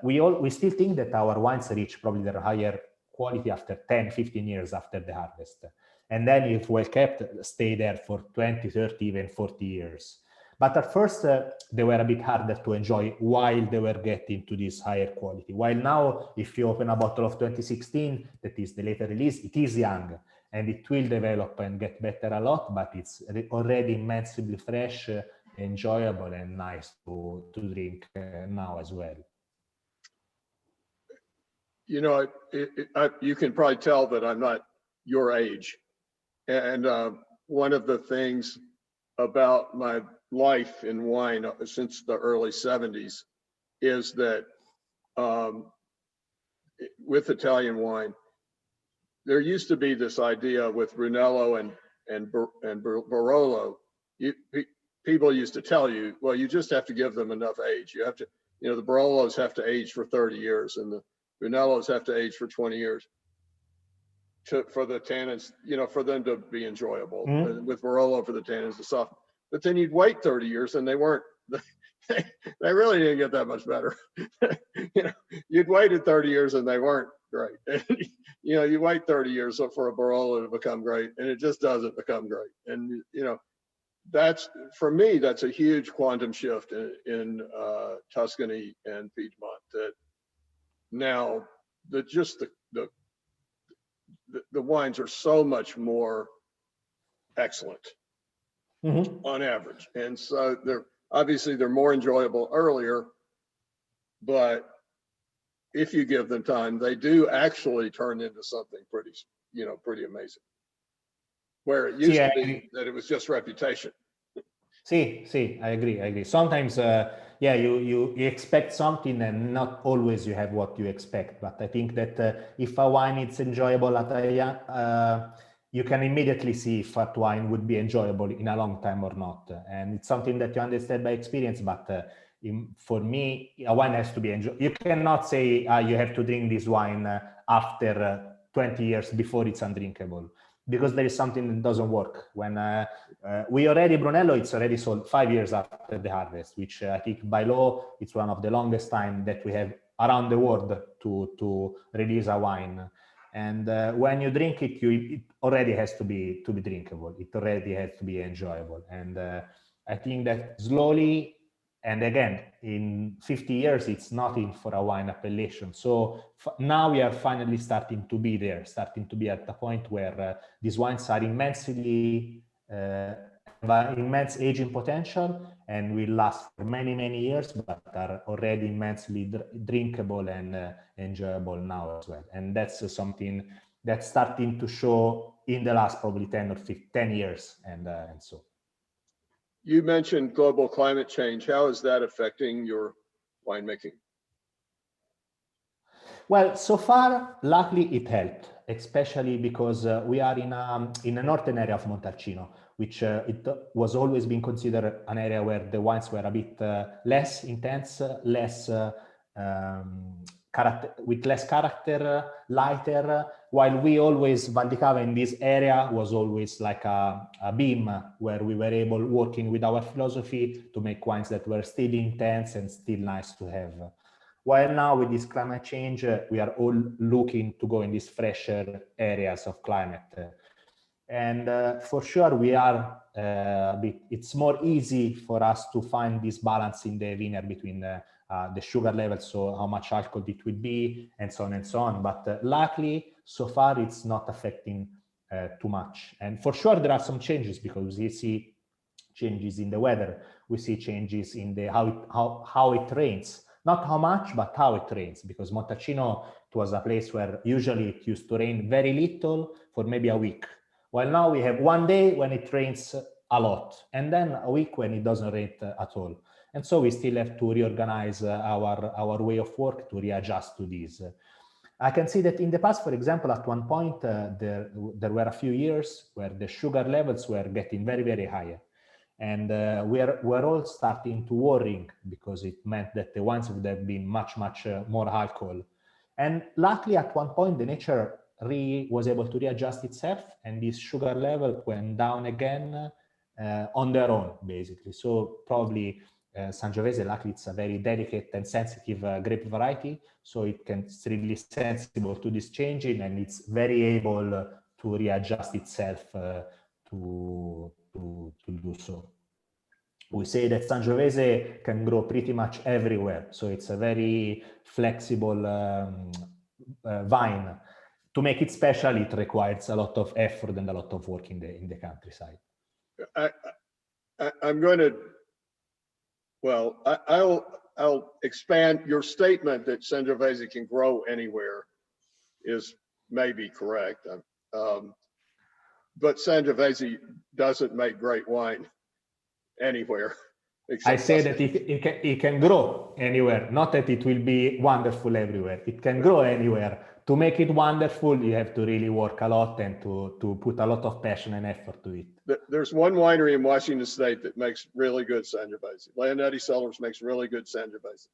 we still think that our wines reach probably their higher quality after 10, 15 years after the harvest. And then if well kept, stay there for 20, 30, even 40 years. But at first, they were a bit harder to enjoy while they were getting to this higher quality. While now, if you open a bottle of 2016, that is the later release, it is young and it will develop and get better a lot, but it's already immensely fresh, enjoyable and nice to drink now as well. You know, you can probably tell that I'm not your age. And one of the things about my life in wine since the early 70s is that with Italian wine, there used to be this idea with Brunello and Barolo. People used to tell you, well, you just have to give them enough age. You have to, you know, the Barolos have to age for 30 years and the Brunellos have to age for 20 years for the tannins, you know, for them to be enjoyable. With Barolo for the tannins to soften. But then you'd wait 30 years and they weren't, they really didn't get that much better. You know, you'd waited 30 years and they weren't great. And, you know, you wait 30 years for a Barolo to become great and it just doesn't become great. And, you know, that's, for me, that's a huge quantum shift in Tuscany and Piedmont, that now the wines are so much more excellent on average. And so they're more enjoyable earlier, but if you give them time, they do actually turn into something pretty, you know, pretty amazing. Where it used to be that it was just reputation. See, I agree. Sometimes, you expect something and not always you have what you expect. But I think that if a wine is enjoyable at a young, you can immediately see if that wine would be enjoyable in a long time or not. And it's something that you understand by experience, but for me, a wine has to be enjoyable. You cannot say you have to drink this wine after 20 years before it's undrinkable, because there is something that doesn't work. When Brunello, it's already sold 5 years after the harvest, which I think by law, it's one of the longest time that we have around the world to release a wine. And when you drink it, it already has to be drinkable. It already has to be enjoyable. And I think that slowly, and again, in 50 years, it's nothing for a wine appellation. So now we are finally starting to be there, starting to be at the point where these wines are immensely, immense aging potential and will last for many, many years, but are already immensely drinkable and enjoyable now as well. And that's something that's starting to show in the last probably 10 or 10 years and so. You mentioned global climate change. How is that affecting your winemaking? Well, so far, luckily it helped, especially because we are in a northern area of Montalcino, which it was always been considered an area where the wines were a bit less intense, less with less character, lighter, while we always, Valdicava in this area was always like a beam where we were able, working with our philosophy, to make wines that were still intense and still nice to have. While now with this climate change, we are all looking to go in these fresher areas of climate. And for sure, we are it's more easy for us to find this balance in the vineyard between the sugar levels, so how much alcohol it will be, and so on and so on. But luckily, so far, it's not affecting too much. And for sure, there are some changes because we see changes in the weather. We see changes in the how it rains. Not how much, but how it rains, because Montalcino, it was a place where usually it used to rain very little for maybe a week. While now we have one day when it rains a lot, and then a week when it doesn't rain at all. And so we still have to reorganize our way of work to readjust to this. I can see that in the past, for example, at one point, there were a few years where the sugar levels were getting very, very high. And we're all starting to worry because it meant that the wines would have been much, much more alcohol. And luckily, at one point, the nature was able to readjust itself, and this sugar level went down again on their own, basically. So probably Sangiovese, luckily, it's a very delicate and sensitive grape variety, so it's really sensible to this changing, and it's very able to readjust itself to do so. We say that Sangiovese can grow pretty much everywhere, so it's a very flexible vine. To make it special, it requires a lot of effort and a lot of work in the countryside. I'm going to, well, I'll expand your statement that Sangiovese can grow anywhere is maybe correct. But Sangiovese doesn't make great wine anywhere. I say that it can grow anywhere, not that it will be wonderful everywhere. It can grow anywhere. To make it wonderful, you have to really work a lot and to put a lot of passion and effort to it. There's one winery in Washington State that makes really good Sangiovese. Leonetti Cellars makes really good Sangiovese.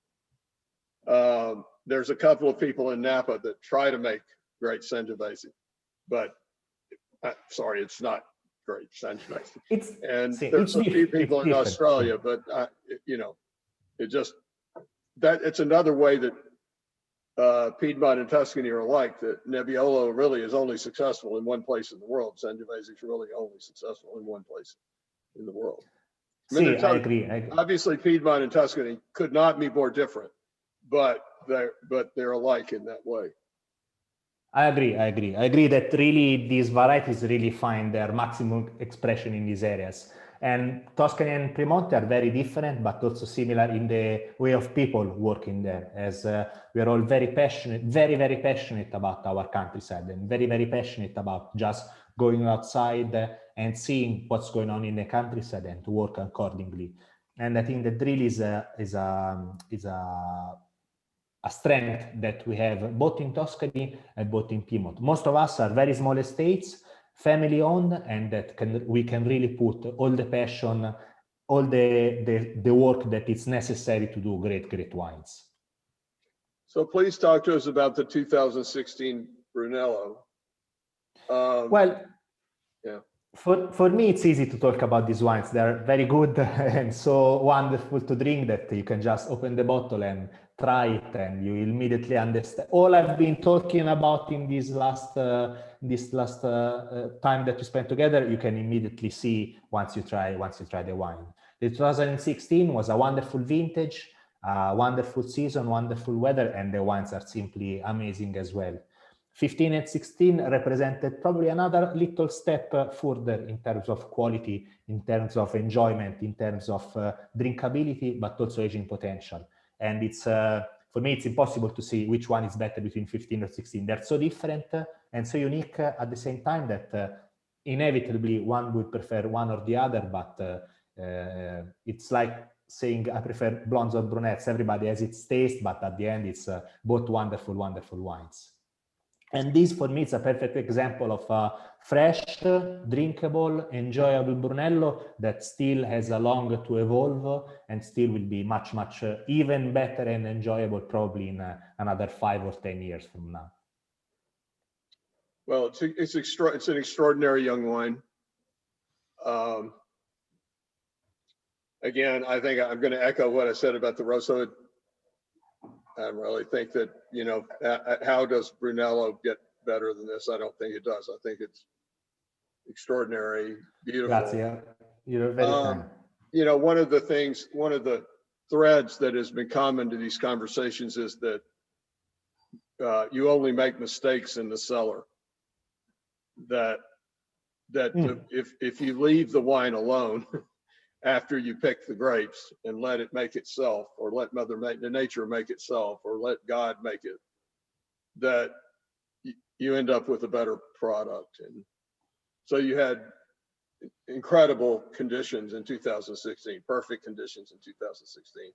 There's a couple of people in Napa that try to make great Sangiovese, but sorry, it's not great Sangiovese. There's a few people in Australia, but you know, it's another way that Piedmont and Tuscany are alike, that Nebbiolo really is only successful in one place in the world. Sangiovese is really only successful in one place in the world. I agree. Obviously, Piedmont and Tuscany could not be more different, but they're alike in that way. I agree that really these varieties really find their maximum expression in these areas. And Tuscany and Piemonte are very different, but also similar in the way of people working there, as we are all very passionate, very passionate about our countryside, and very passionate about just going outside and seeing what's going on in the countryside and to work accordingly. And I think that really is a strength that we have both in Tuscany and both in Piedmont. Most of us are very small estates, family owned, and that we can really put all the passion, all the work that is necessary to do great wines. So please talk to us about the 2016 Brunello. For me, it's easy to talk about these wines. They're very good and so wonderful to drink that you can just open the bottle and try it, and you immediately understand. All I've been talking about in this last time that we spent together, you can immediately see once you try the wine. The 2016 was a wonderful vintage, wonderful season, wonderful weather, and the wines are simply amazing as well. 15 and 16 represented probably another little step further in terms of quality, in terms of enjoyment, in terms of drinkability, but also aging potential. And it's for me, it's impossible to see which one is better between 15 or 16. They're so different and so unique at the same time that inevitably one would prefer one or the other, but it's like saying I prefer blondes or brunettes. Everybody has its taste, but at the end, it's both wonderful wines. And this, for me, is a perfect example of a fresh, drinkable, enjoyable Brunello that still has a long to evolve and still will be much even better and enjoyable probably in another 5 or 10 years from now. Well, it's an extraordinary young wine. Again, I think I'm going to echo what I said about the Rosso. I really think that, you know, how does Brunello get better than this? I don't think it does. I think it's extraordinary, beautiful. Grazie. You're very kind. You know, one of the threads that has been common to these conversations is that you only make mistakes in the cellar. If you leave the wine alone after you pick the grapes and let it make itself, or let nature make itself, or let God make it, that you end up with a better product. And so you had incredible conditions in 2016, perfect conditions in 2016.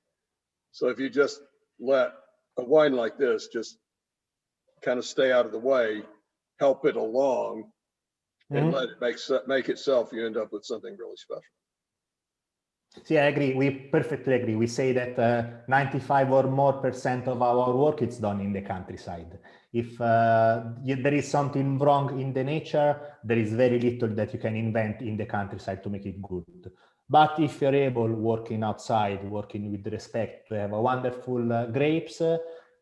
So if you just let a wine like this just kind of stay out of the way, help it along, and let it make itself, you end up with something really special. See, I agree. We perfectly agree. We say that 95% or more of our work is done in the countryside. If there is something wrong in the nature, there is very little that you can invent in the countryside to make it good. But if you're able, working outside, working with respect, to have a wonderful grapes,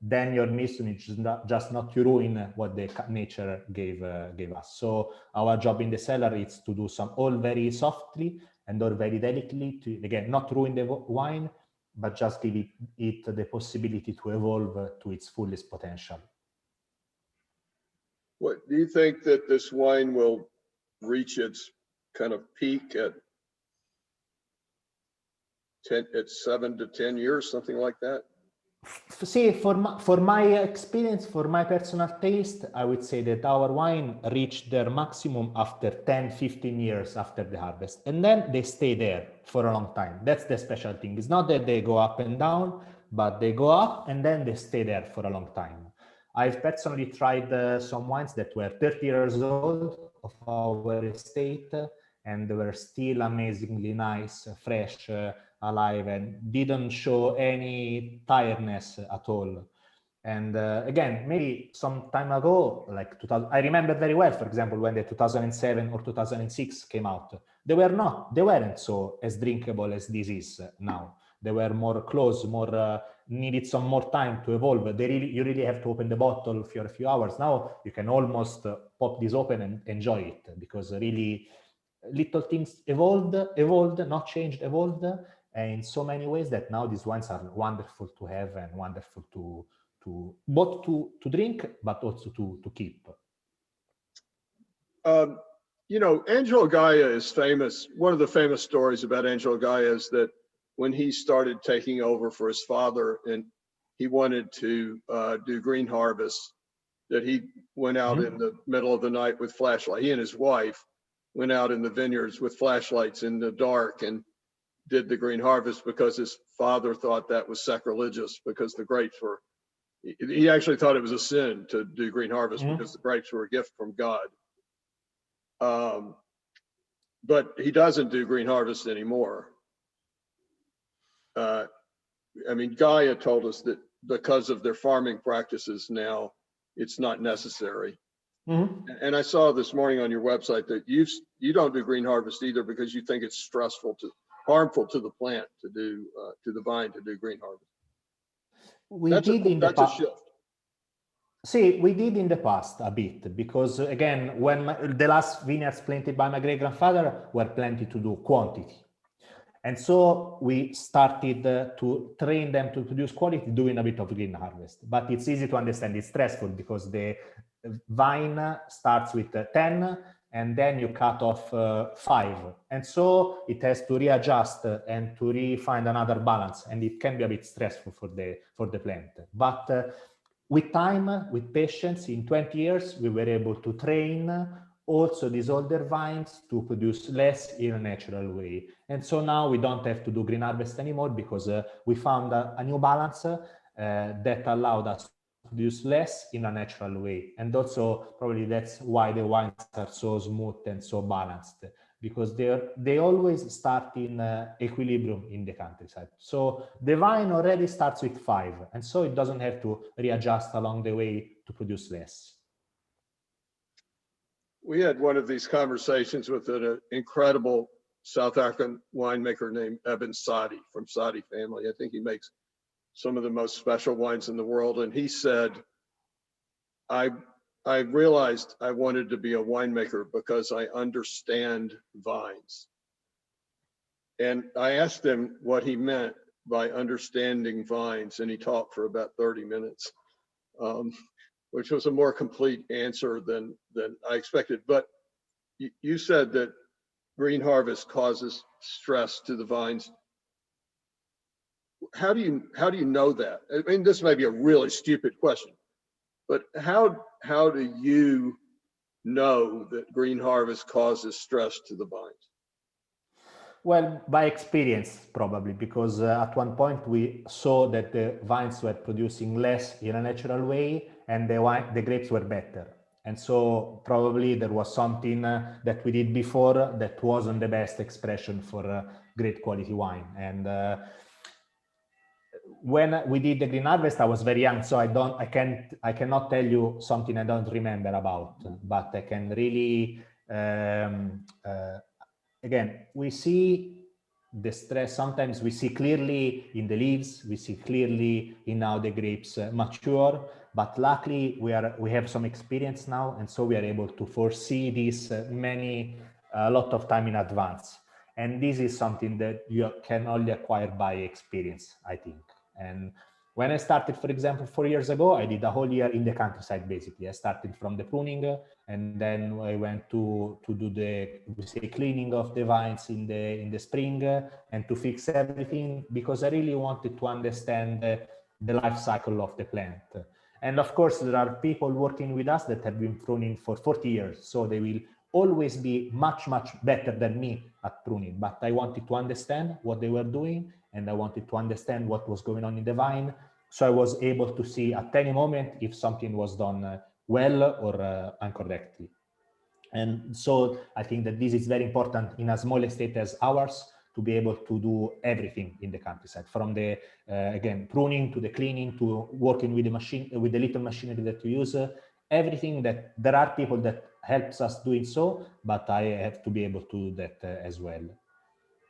then your mission is just not to ruin what the nature gave us. So our job in the cellar is to do some all very softly and all very delicately to, again, not ruin the wine, but just give it the possibility to evolve to its fullest potential. What do you think that this wine will reach its kind of peak at 7 to 10 years, something like that? See, for my experience, for my personal taste, I would say that our wine reached their maximum after 10, 15 years after the harvest. And then they stay there for a long time. That's the special thing. It's not that they go up and down, but they go up and then they stay there for a long time. I've personally tried some wines that were 30 years old of our estate, and they were still amazingly nice, fresh, alive, and didn't show any tiredness at all. And again, maybe some time ago, like 2000, I remember very well, for example, when the 2007 or 2006 came out, they weren't so as drinkable as this is now. They were more close, more needed some more time to evolve. You really have to open the bottle for a few hours. Now you can almost pop this open and enjoy it, because really little things evolved, not changed, evolved in so many ways that now these wines are wonderful to have and wonderful to both to drink, but also to keep. You know, Angelo Gaia is famous. One of the famous stories about Angelo Gaia is that when he started taking over for his father and he wanted to do green harvest, that he went out in the middle of the night with flashlight. He and his wife went out in the vineyards with flashlights in the dark and did the green harvest, because his father thought that was sacrilegious, because the grapes were, he actually thought it was a sin to do green harvest because the grapes were a gift from God. But he doesn't do green harvest anymore. I mean, Gaia told us that because of their farming practices now, it's not necessary. And I saw this morning on your website that you don't do green harvest either, because you think it's harmful to the plant to do to the vine to do green harvest. That's a shift. See, we did in the past a bit, because again, when the last vineyards planted by my great grandfather were planted to do quantity. And so we started to train them to produce quality, doing a bit of green harvest. But it's easy to understand, it's stressful, because the vine starts with 10 and then you cut off 5. And so it has to readjust and to find another balance. And it can be a bit stressful for the plant. But with time, with patience, in 20 years, we were able to train also these older vines to produce less in a natural way. And so now we don't have to do green harvest anymore, because we found a new balance that allowed us to produce less in a natural way. And also probably that's why the wines are so smooth and so balanced, because they always start in equilibrium in the countryside. So the vine already starts with 5, and so it doesn't have to readjust along the way to produce less. We had one of these conversations with an incredible South African winemaker named Eben Sadi from Sadi family. I think he makes some of the most special wines in the world. And he said, I realized I wanted to be a winemaker because I understand vines. And I asked him what he meant by understanding vines, and he talked for about 30 minutes. Which was a more complete answer than I expected. But you said that green harvest causes stress to the vines. How do you know that? I mean, this may be a really stupid question, but how do you know that green harvest causes stress to the vines? Well, by experience, probably, because at one point we saw that the vines were producing less in a natural way, and the grapes were better. And so probably there was something that we did before that wasn't the best expression for great quality wine. And when we did the green harvest, I was very young, so I cannot tell you something I don't remember about, but I can really, again, we see the stress, sometimes we see clearly in the leaves, we see clearly in how the grapes mature, but luckily we have some experience now, and so we are able to foresee this a lot of time in advance. And this is something that you can only acquire by experience, I think. And when I started, for example, 4 years ago, I did a whole year in the countryside, basically. I started from the pruning, and then I went to do the, we say, cleaning of the vines in the spring, and to fix everything, because I really wanted to understand the life cycle of the plant. And of course, there are people working with us that have been pruning for 40 years, so they will always be much, much better than me at pruning. But I wanted to understand what they were doing, and I wanted to understand what was going on in the vine. So I was able to see at any moment if something was done well or incorrectly. And so I think that this is very important in a small estate as ours, to be able to do everything in the countryside, from the, again, pruning to the cleaning, to working with the machine, with the little machinery that we use, everything that there are people that helps us doing so, but I have to be able to do that as well.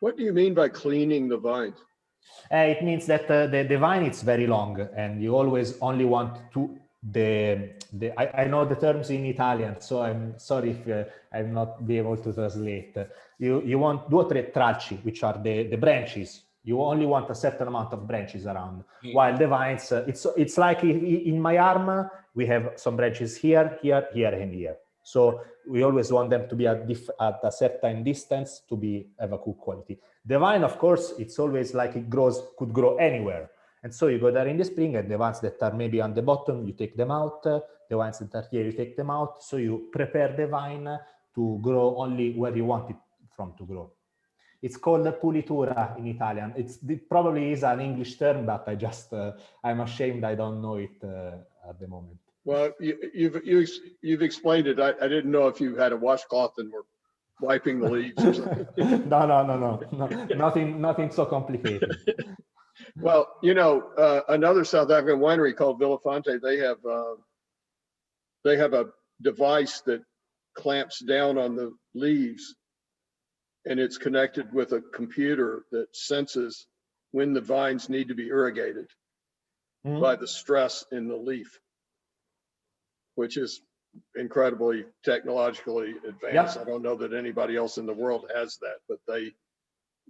What do you mean by cleaning the vines? It means that the vine is very long, and you always only want to, I know the terms in Italian, so I'm sorry if I'm not be able to translate. You want due o tre tralci, which are the branches. You only want a certain amount of branches around, while the vines, it's like in my arm, we have some branches here, here, here, and here. So we always want them to be at a certain distance to have a good quality. The vine, of course, it's always like it could grow anywhere. And so you go there in the spring, and the ones that are maybe on the bottom, you take them out. The ones that are here, you take them out. So you prepare the vine to grow only where you want it from to grow. It's called pulitura in Italian. It probably is an English term, but I'm ashamed I don't know it at the moment. Well, you've explained it. I didn't know if you had a washcloth and were wiping the leaves or something. No, nothing so complicated. Well, you know, another South African winery called Villafante, they have a device that clamps down on the leaves, and it's connected with a computer that senses when the vines need to be irrigated by the stress in the leaf, which is incredibly technologically advanced. I don't know that anybody else in the world has that, but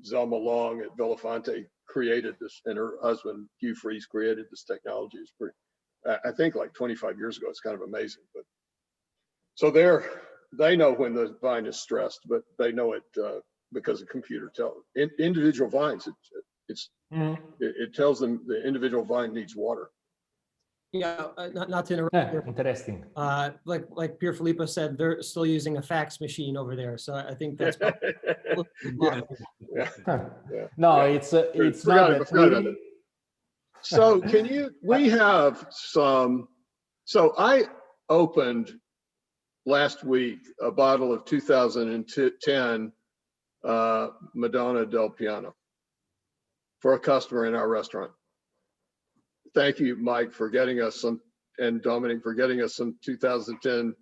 Zelma Long at Villafante created this, and her husband, Hugh Fries, created this technology. It's pretty, I think like 25 years ago. It's kind of amazing. But so they know when the vine is stressed, but they know it because the computer tells individual vines. It tells them the individual vine needs water. Yeah, not to interrupt. Yeah, interesting. Like PierFilippo said, they're still using a fax machine over there, so I think that's. No, it's not that. So we have some. So I opened last week a bottle of 2010 Madonna del Piano for a customer in our restaurant. Thank you, Mike, for getting us some, and Dominic for getting us some 2010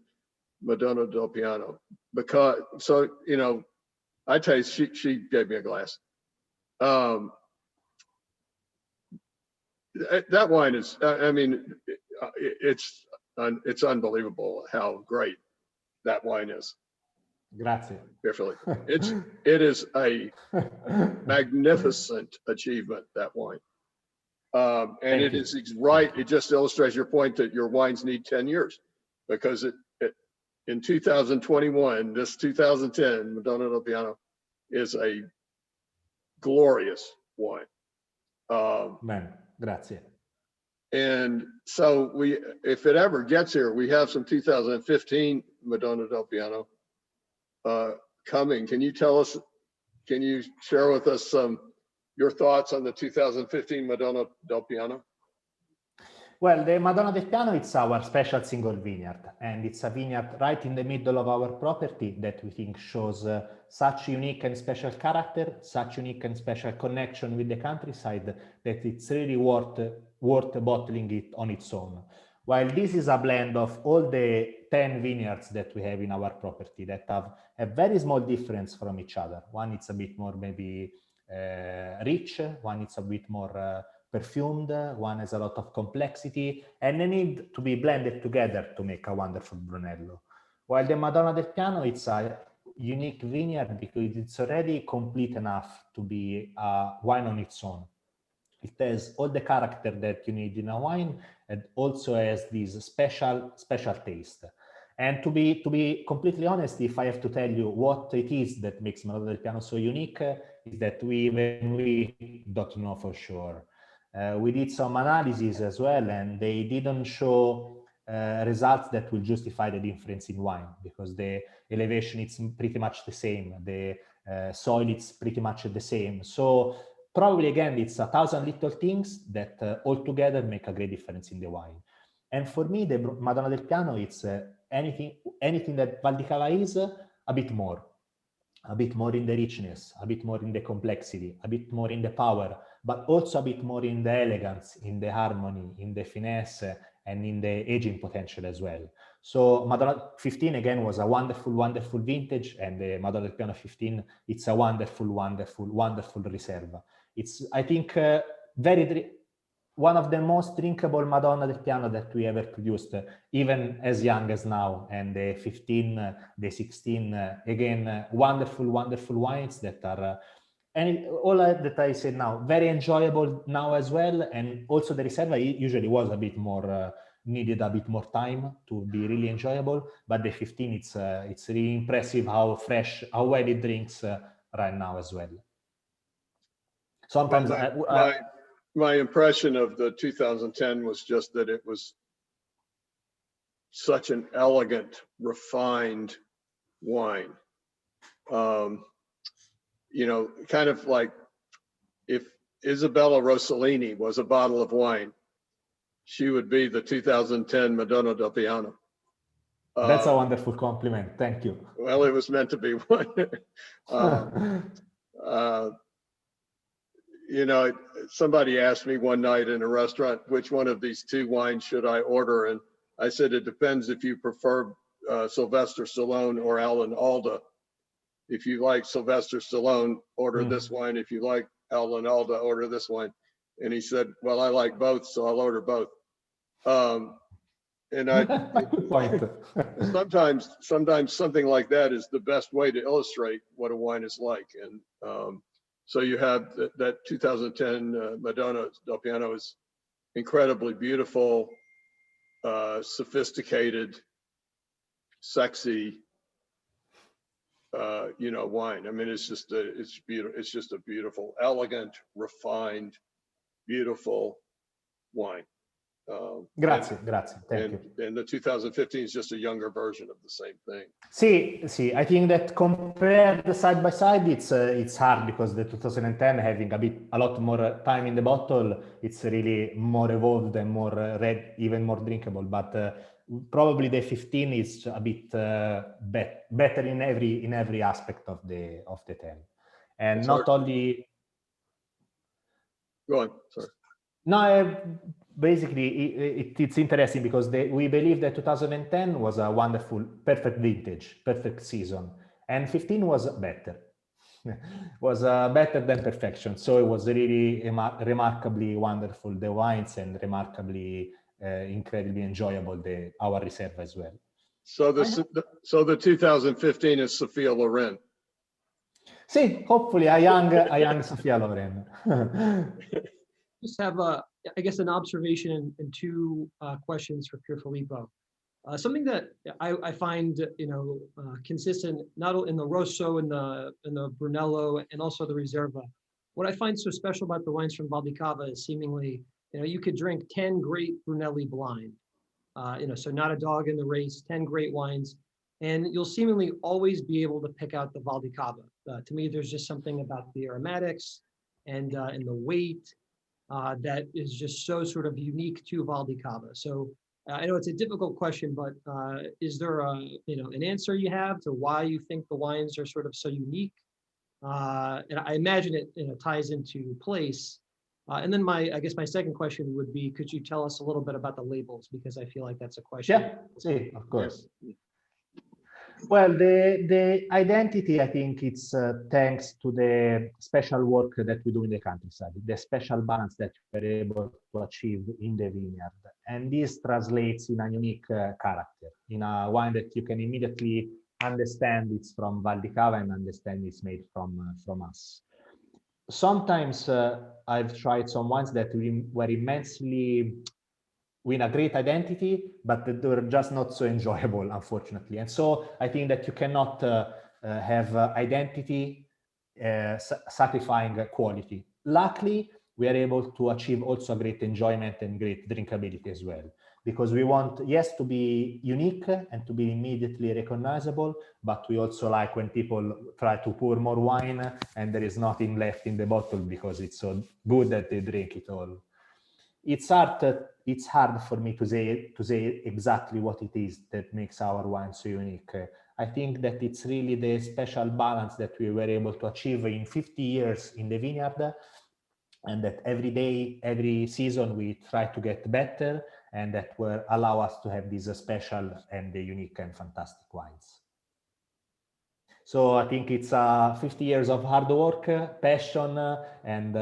Madonna del Piano. Because, so, you know, I tell you, she gave me a glass. That wine is, I mean, it's unbelievable how great that wine is. Grazie. It is a magnificent achievement, that wine. And it is right. It just illustrates your point that your wines need 10 years, because in 2021, this 2010 Madonna del Piano is a glorious wine. Grazie. And so if it ever gets here, we have some 2015 Madonna del Piano coming. Can you share with us your thoughts on the 2015 Madonna del Piano? Well, the Madonna del Piano, it's our special single vineyard, and it's a vineyard right in the middle of our property that we think shows such unique and special character, such unique and special connection with the countryside, that it's really worth bottling it on its own. While this is a blend of all the 10 vineyards that we have in our property that have a very small difference from each other. One, it's a bit more maybe rich, one is a bit more perfumed, one has a lot of complexity, and they need to be blended together to make a wonderful Brunello. While the Madonna del Piano, it's a unique vineyard because it's already complete enough to be a wine on its own. It has all the character that you need in a wine, and also has this special taste. And to be completely honest, if I have to tell you what it is that makes Madonna del Piano so unique, is that we don't know for sure. We did some analysis as well, and they didn't show results that will justify the difference in wine, because the elevation is pretty much the same, the soil is pretty much the same. So probably again, it's 1,000 little things that all together make a great difference in the wine. And for me, the Madonna del Piano, it's anything that Valdicava is, a bit more in the richness, a bit more in the complexity, a bit more in the power, but also a bit more in the elegance, in the harmony, in the finesse, and in the aging potential as well. So Madonna 15 again was a wonderful vintage, and the Madonna del Piano 15, it's a wonderful Riserva. It's, I think, one of the most drinkable Madonna del Piano that we ever produced, even as young as now. And the 15, the 16, again, wonderful wines that are, and all that I said now, very enjoyable now as well. And also the Riserva usually was a bit more, needed a bit more time to be really enjoyable. But the 15, it's really impressive how fresh, how well it drinks right now as well. Sometimes my impression of the 2010 was just that it was such an elegant, refined wine. You know, kind of like if Isabella Rossellini was a bottle of wine, she would be the 2010 Madonna del Piano. That's a wonderful compliment. Thank you. Well, it was meant to be one. You know, somebody asked me one night in a restaurant, which one of these two wines should I order? And I said, it depends if you prefer Sylvester Stallone or Alan Alda. If you like Sylvester Stallone, order this wine. If you like Alan Alda, order this wine. And he said, well, I like both, so I'll order both. And Good point. sometimes something like that is the best way to illustrate what a wine is like. And so you have that 2010 Madonna del Piano is incredibly beautiful, sophisticated, sexy, you know, wine. I mean, it's just a beautiful, elegant, refined, beautiful wine. Grazie. Thank you. And the 2015 is just a younger version of the same thing. See, I think that compared side by side, it's hard, because the 2010 having a lot more time in the bottle, it's really more evolved and more red, even more drinkable. But probably the 15 is a bit better in every aspect of the 10, and not only. Go on. Sorry. No, basically, it's interesting because we believe that 2010 was a wonderful, perfect vintage, perfect season, and 15 was better, was better than perfection. So it was really remarkably wonderful, the wines, and remarkably, incredibly enjoyable, our Riserva as well. So the 2015 is Sophia Loren. See, hopefully a young Sophia Loren. Just have I guess an observation and two questions for PierFilippo. Something that I find, you know, consistent, not only in the Rosso and the Brunello and also the Riserva. What I find so special about the wines from Valdicava is seemingly, you know, you could drink 10 great Brunelli blind, you know, so not a dog in the race, 10 great wines, and you'll seemingly always be able to pick out the Valdicava. To me, there's just something about the aromatics and the weight that is just so sort of unique to Valdicava. So I know it's a difficult question, but is there an answer you have to why you think the wines are sort of so unique? And I imagine it, you know, ties into place. And then I guess my second question would be, could you tell us a little bit about the labels? Because I feel like that's a question. Yeah, of course. Well, the identity, I think it's thanks to the special work that we do in the countryside, the special balance that we're able to achieve in the vineyard. And this translates in a unique character, in a wine that you can immediately understand it's from Valdicava and understand it's made from us. Sometimes I've tried some wines that were immensely with a great identity, but they're just not so enjoyable, unfortunately. And so I think that you cannot have identity sacrificing quality. Luckily, we are able to achieve also great enjoyment and great drinkability as well, because we want, yes, to be unique and to be immediately recognizable, but we also like when people try to pour more wine and there is nothing left in the bottle because it's so good that they drink it all. It's hard for me to say exactly what it is that makes our wine so unique. I think that it's really the special balance that we were able to achieve in 50 years in the vineyard, and that every day, every season, we try to get better, and that will allow us to have these special and unique and fantastic wines. So I think it's 50 years of hard work, passion, and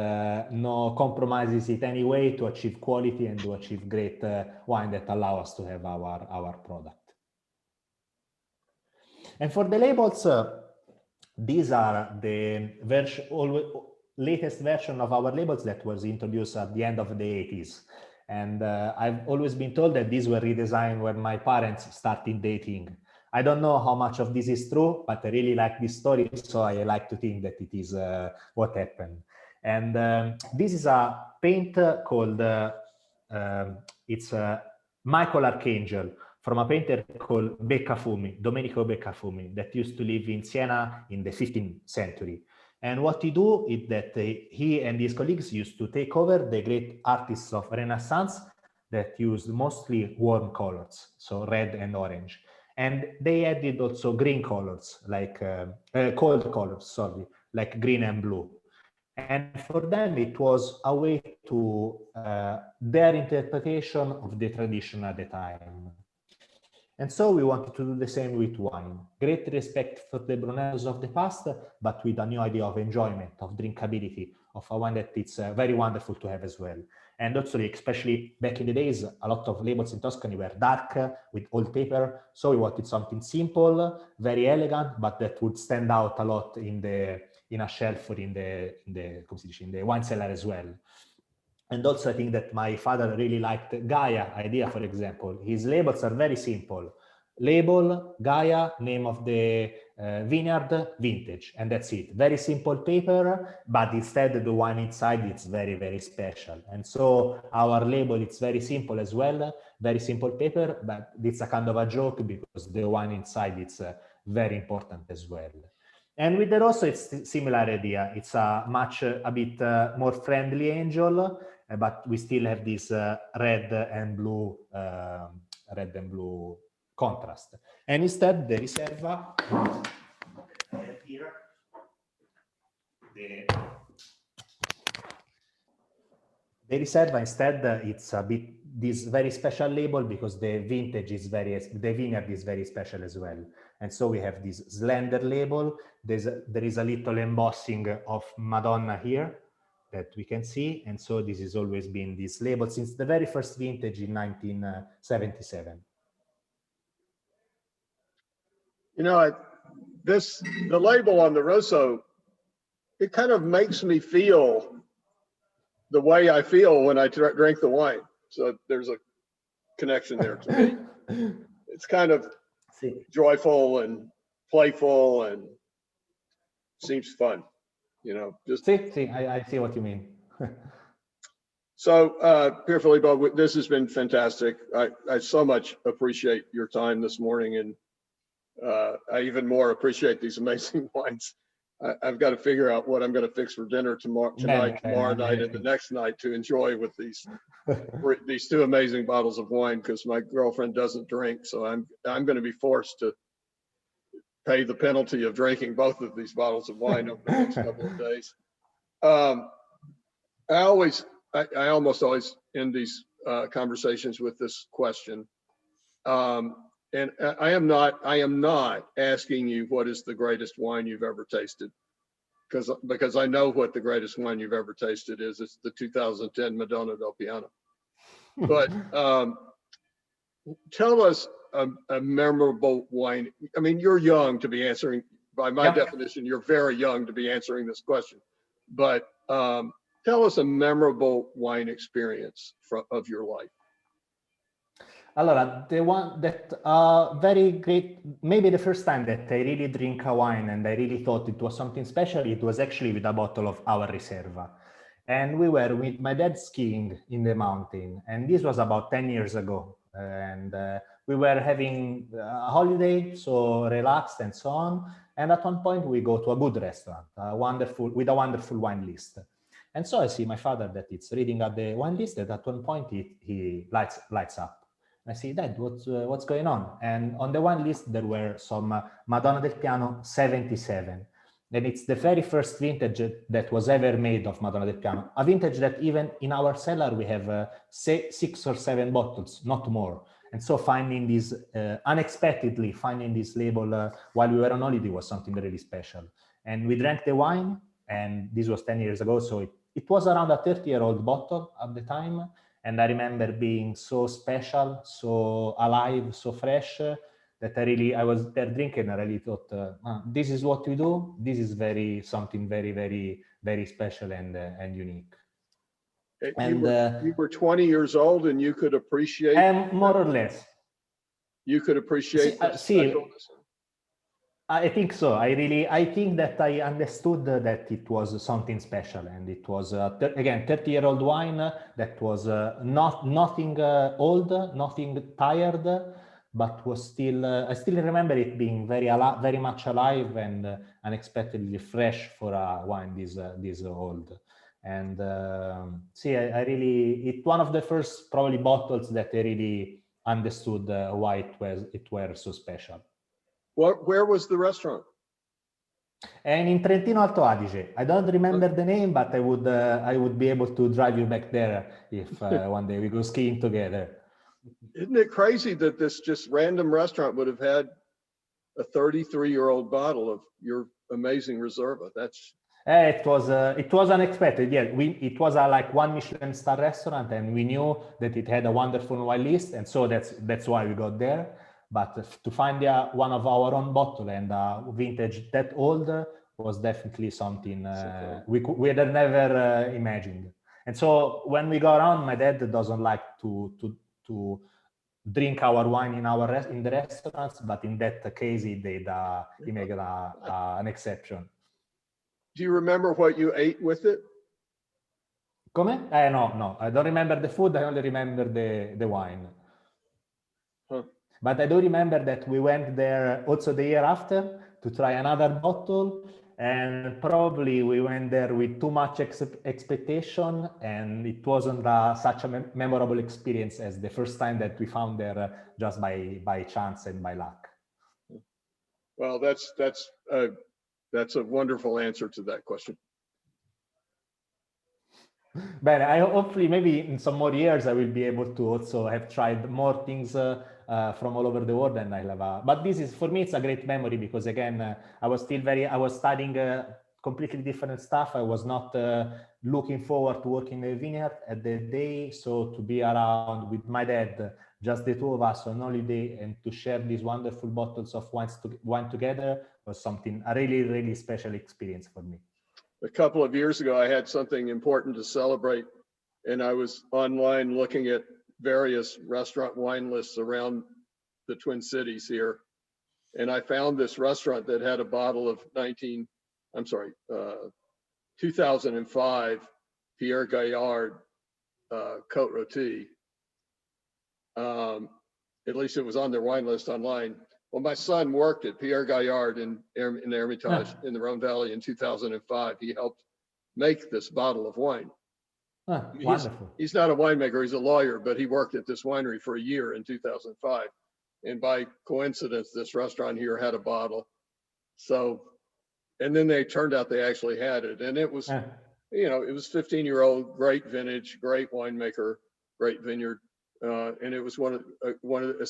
no compromises in any way to achieve quality and to achieve great wine that allow us to have our product. And for the labels, these are the latest version of our labels that was introduced at the end of the 80s. And I've always been told that these were redesigned when my parents started dating. I don't know how much of this is true, but I really like this story, so I like to think that it is what happened. And this is a paint called, it's Michael Archangel, from a painter called Beccafumi, Domenico Beccafumi, that used to live in Siena in the 15th century. And what he do is that he and his colleagues used to take over the great artists of Renaissance that used mostly warm colors, so red and orange. And they added also green colors, like cold colors, sorry, like green and blue. And for them, it was a way to their interpretation of the tradition at the time. And so we wanted to do the same with wine. Great respect for the Brunellos of the past, but with a new idea of enjoyment, of drinkability, of a wine that it's very wonderful to have as well. And also, especially back in the days, a lot of labels in Tuscany were dark with old paper. So we wanted something simple, very elegant, but that would stand out a lot in a shelf or in the wine cellar as well. And also, I think that my father really liked Gaia idea, for example. His labels are very simple. Label, Gaia, name of the vineyard, vintage, and that's it. Very simple paper, but instead the wine inside, it's very, very special. And so our label, it's very simple as well, very simple paper, but it's a kind of a joke because the wine inside, it's very important as well. And with the Rosso, it's similar idea. It's a bit more friendly angel, but we still have this red and blue contrast. And instead, the Riserva, here, the Riserva instead, it's a bit this very special label because the vineyard is very special as well. And so we have this slender label. There is a little embossing of Madonna here that we can see. And so this has always been this label since the very first vintage in 1977. You know, the label on the Rosso, it kind of makes me feel the way I feel when I drink the wine. So there's a connection there to me. It's kind of joyful and playful and seems fun, you know. Just I see what you mean. So, PierFilippo, this has been fantastic. I so much appreciate your time this morning, and I even more appreciate these amazing wines. I've got to figure out what I'm going to fix for dinner tomorrow night, and the next night to enjoy with these two amazing bottles of wine, because my girlfriend doesn't drink, so I'm going to be forced to pay the penalty of drinking both of these bottles of wine over the next couple of days. I almost always end these conversations with this question. And I am not asking you what is the greatest wine you've ever tasted, because I know what the greatest wine you've ever tasted is. It's the 2010 Madonna del Piano. But tell us a memorable wine. I mean, you're young to be answering, by my definition, you're very young to be answering this question. But tell us a memorable wine experience of your life. Allora, the one that very great, maybe the first time that I really drink a wine and I really thought it was something special, it was actually with a bottle of our Riserva. And we were with my dad skiing in the mountain. And this was about 10 years ago. And we were having a holiday, so relaxed and so on. And at one point we go to a good restaurant, with a wonderful wine list. And so I see my father that it's reading at the wine list, and at one point he lights up. I say, Dad, what's going on? And on the wine list, there were some Madonna del Piano 77. And it's the very first vintage that was ever made of Madonna del Piano. A vintage that even in our cellar, we have 6 or 7 bottles, not more. And so unexpectedly finding this label while we were on holiday was something really special. And we drank the wine, and this was 10 years ago. So it was around a 30-year-old bottle at the time. And I remember being so special, so alive, so fresh, that I was there drinking, and I really thought, this is what we do. This is something very, very, very special and unique. You were 20 years old, and you could appreciate. More or less. You could appreciate specialness. I think so. I think that I understood that it was something special, and it was again 30-year-old wine that was nothing old, nothing tired, but was still. I still remember it being very much alive and unexpectedly fresh for a wine this old. And it's one of the first probably bottles that I really understood why it were so special. Where was the restaurant? And in Trentino Alto Adige. I don't remember the name, but I would be able to drive you back there if one day we go skiing together. Isn't it crazy that this just random restaurant would have had a 33-year-old bottle of your amazing Riserva? It was unexpected. Yeah, it was like one Michelin star restaurant, and we knew that it had a wonderful wine list, and so that's why we got there. But to find one of our own bottle and vintage that old was definitely something we had never imagined. And so when we go around, my dad doesn't like to drink our wine in the restaurants, but in that case he made an exception. Do you remember what you ate with it? Come? No, I don't remember the food. I only remember the wine. Huh. But I do remember that we went there also the year after to try another bottle, and probably we went there with too much expectation, and it wasn't such a memorable experience as the first time that we found there just by chance and by luck. Well, that's a wonderful answer to that question. But hopefully maybe in some more years I will be able to also have tried more things from all over the world, and I'll have but this is, for me, it's a great memory, because again, I was studying completely different stuff. I was not looking forward to working in the vineyard at the day. So to be around with my dad, just the two of us on holiday, and to share these wonderful bottles of wine together was a really, really special experience for me. A couple of years ago, I had something important to celebrate, and I was online looking at various restaurant wine lists around the Twin Cities here. And I found this restaurant that had a bottle of 2005 Pierre Gaillard Côte Rôtie. At least it was on their wine list online. Well, my son worked at Pierre Gaillard in Hermitage in the Rhone Valley in 2005. He helped make this bottle of wine. Wonderful. He's not a winemaker, he's a lawyer, but he worked at this winery for a year in 2005. And by coincidence, this restaurant here had a bottle. So, and then they turned out they actually had it. And it was, it was 15-year-old, great vintage, great winemaker, great vineyard. and it was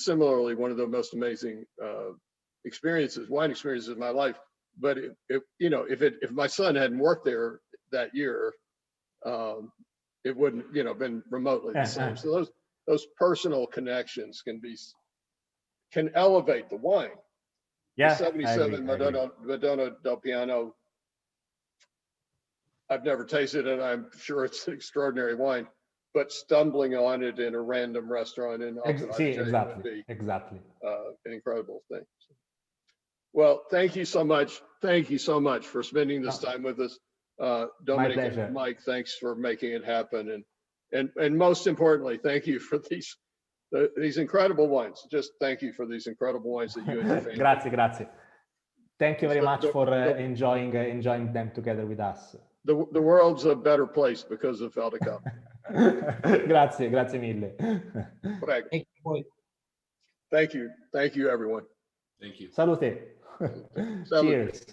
similarly one of the most amazing wine experiences of my life. But if my son hadn't worked there that year, it wouldn't, been remotely the same. So those personal connections can elevate the wine. Yeah, The 77 Madonna del Piano, I've never tasted it. I'm sure it's an extraordinary wine, but stumbling on it in a random restaurant in Alto would be exactly an incredible thing. Well, thank you so much. Thank you so much for spending this time with us. Dominic and Mike, thanks for making it happen. And most importantly, thank you for these incredible wines. Just thank you for these incredible wines that you and your family. Grazie. Thank you very much for enjoying them together with us. The world's a better place because of Valdicava. Grazie mille. Thank you, everyone. Thank you. Salute. Cheers.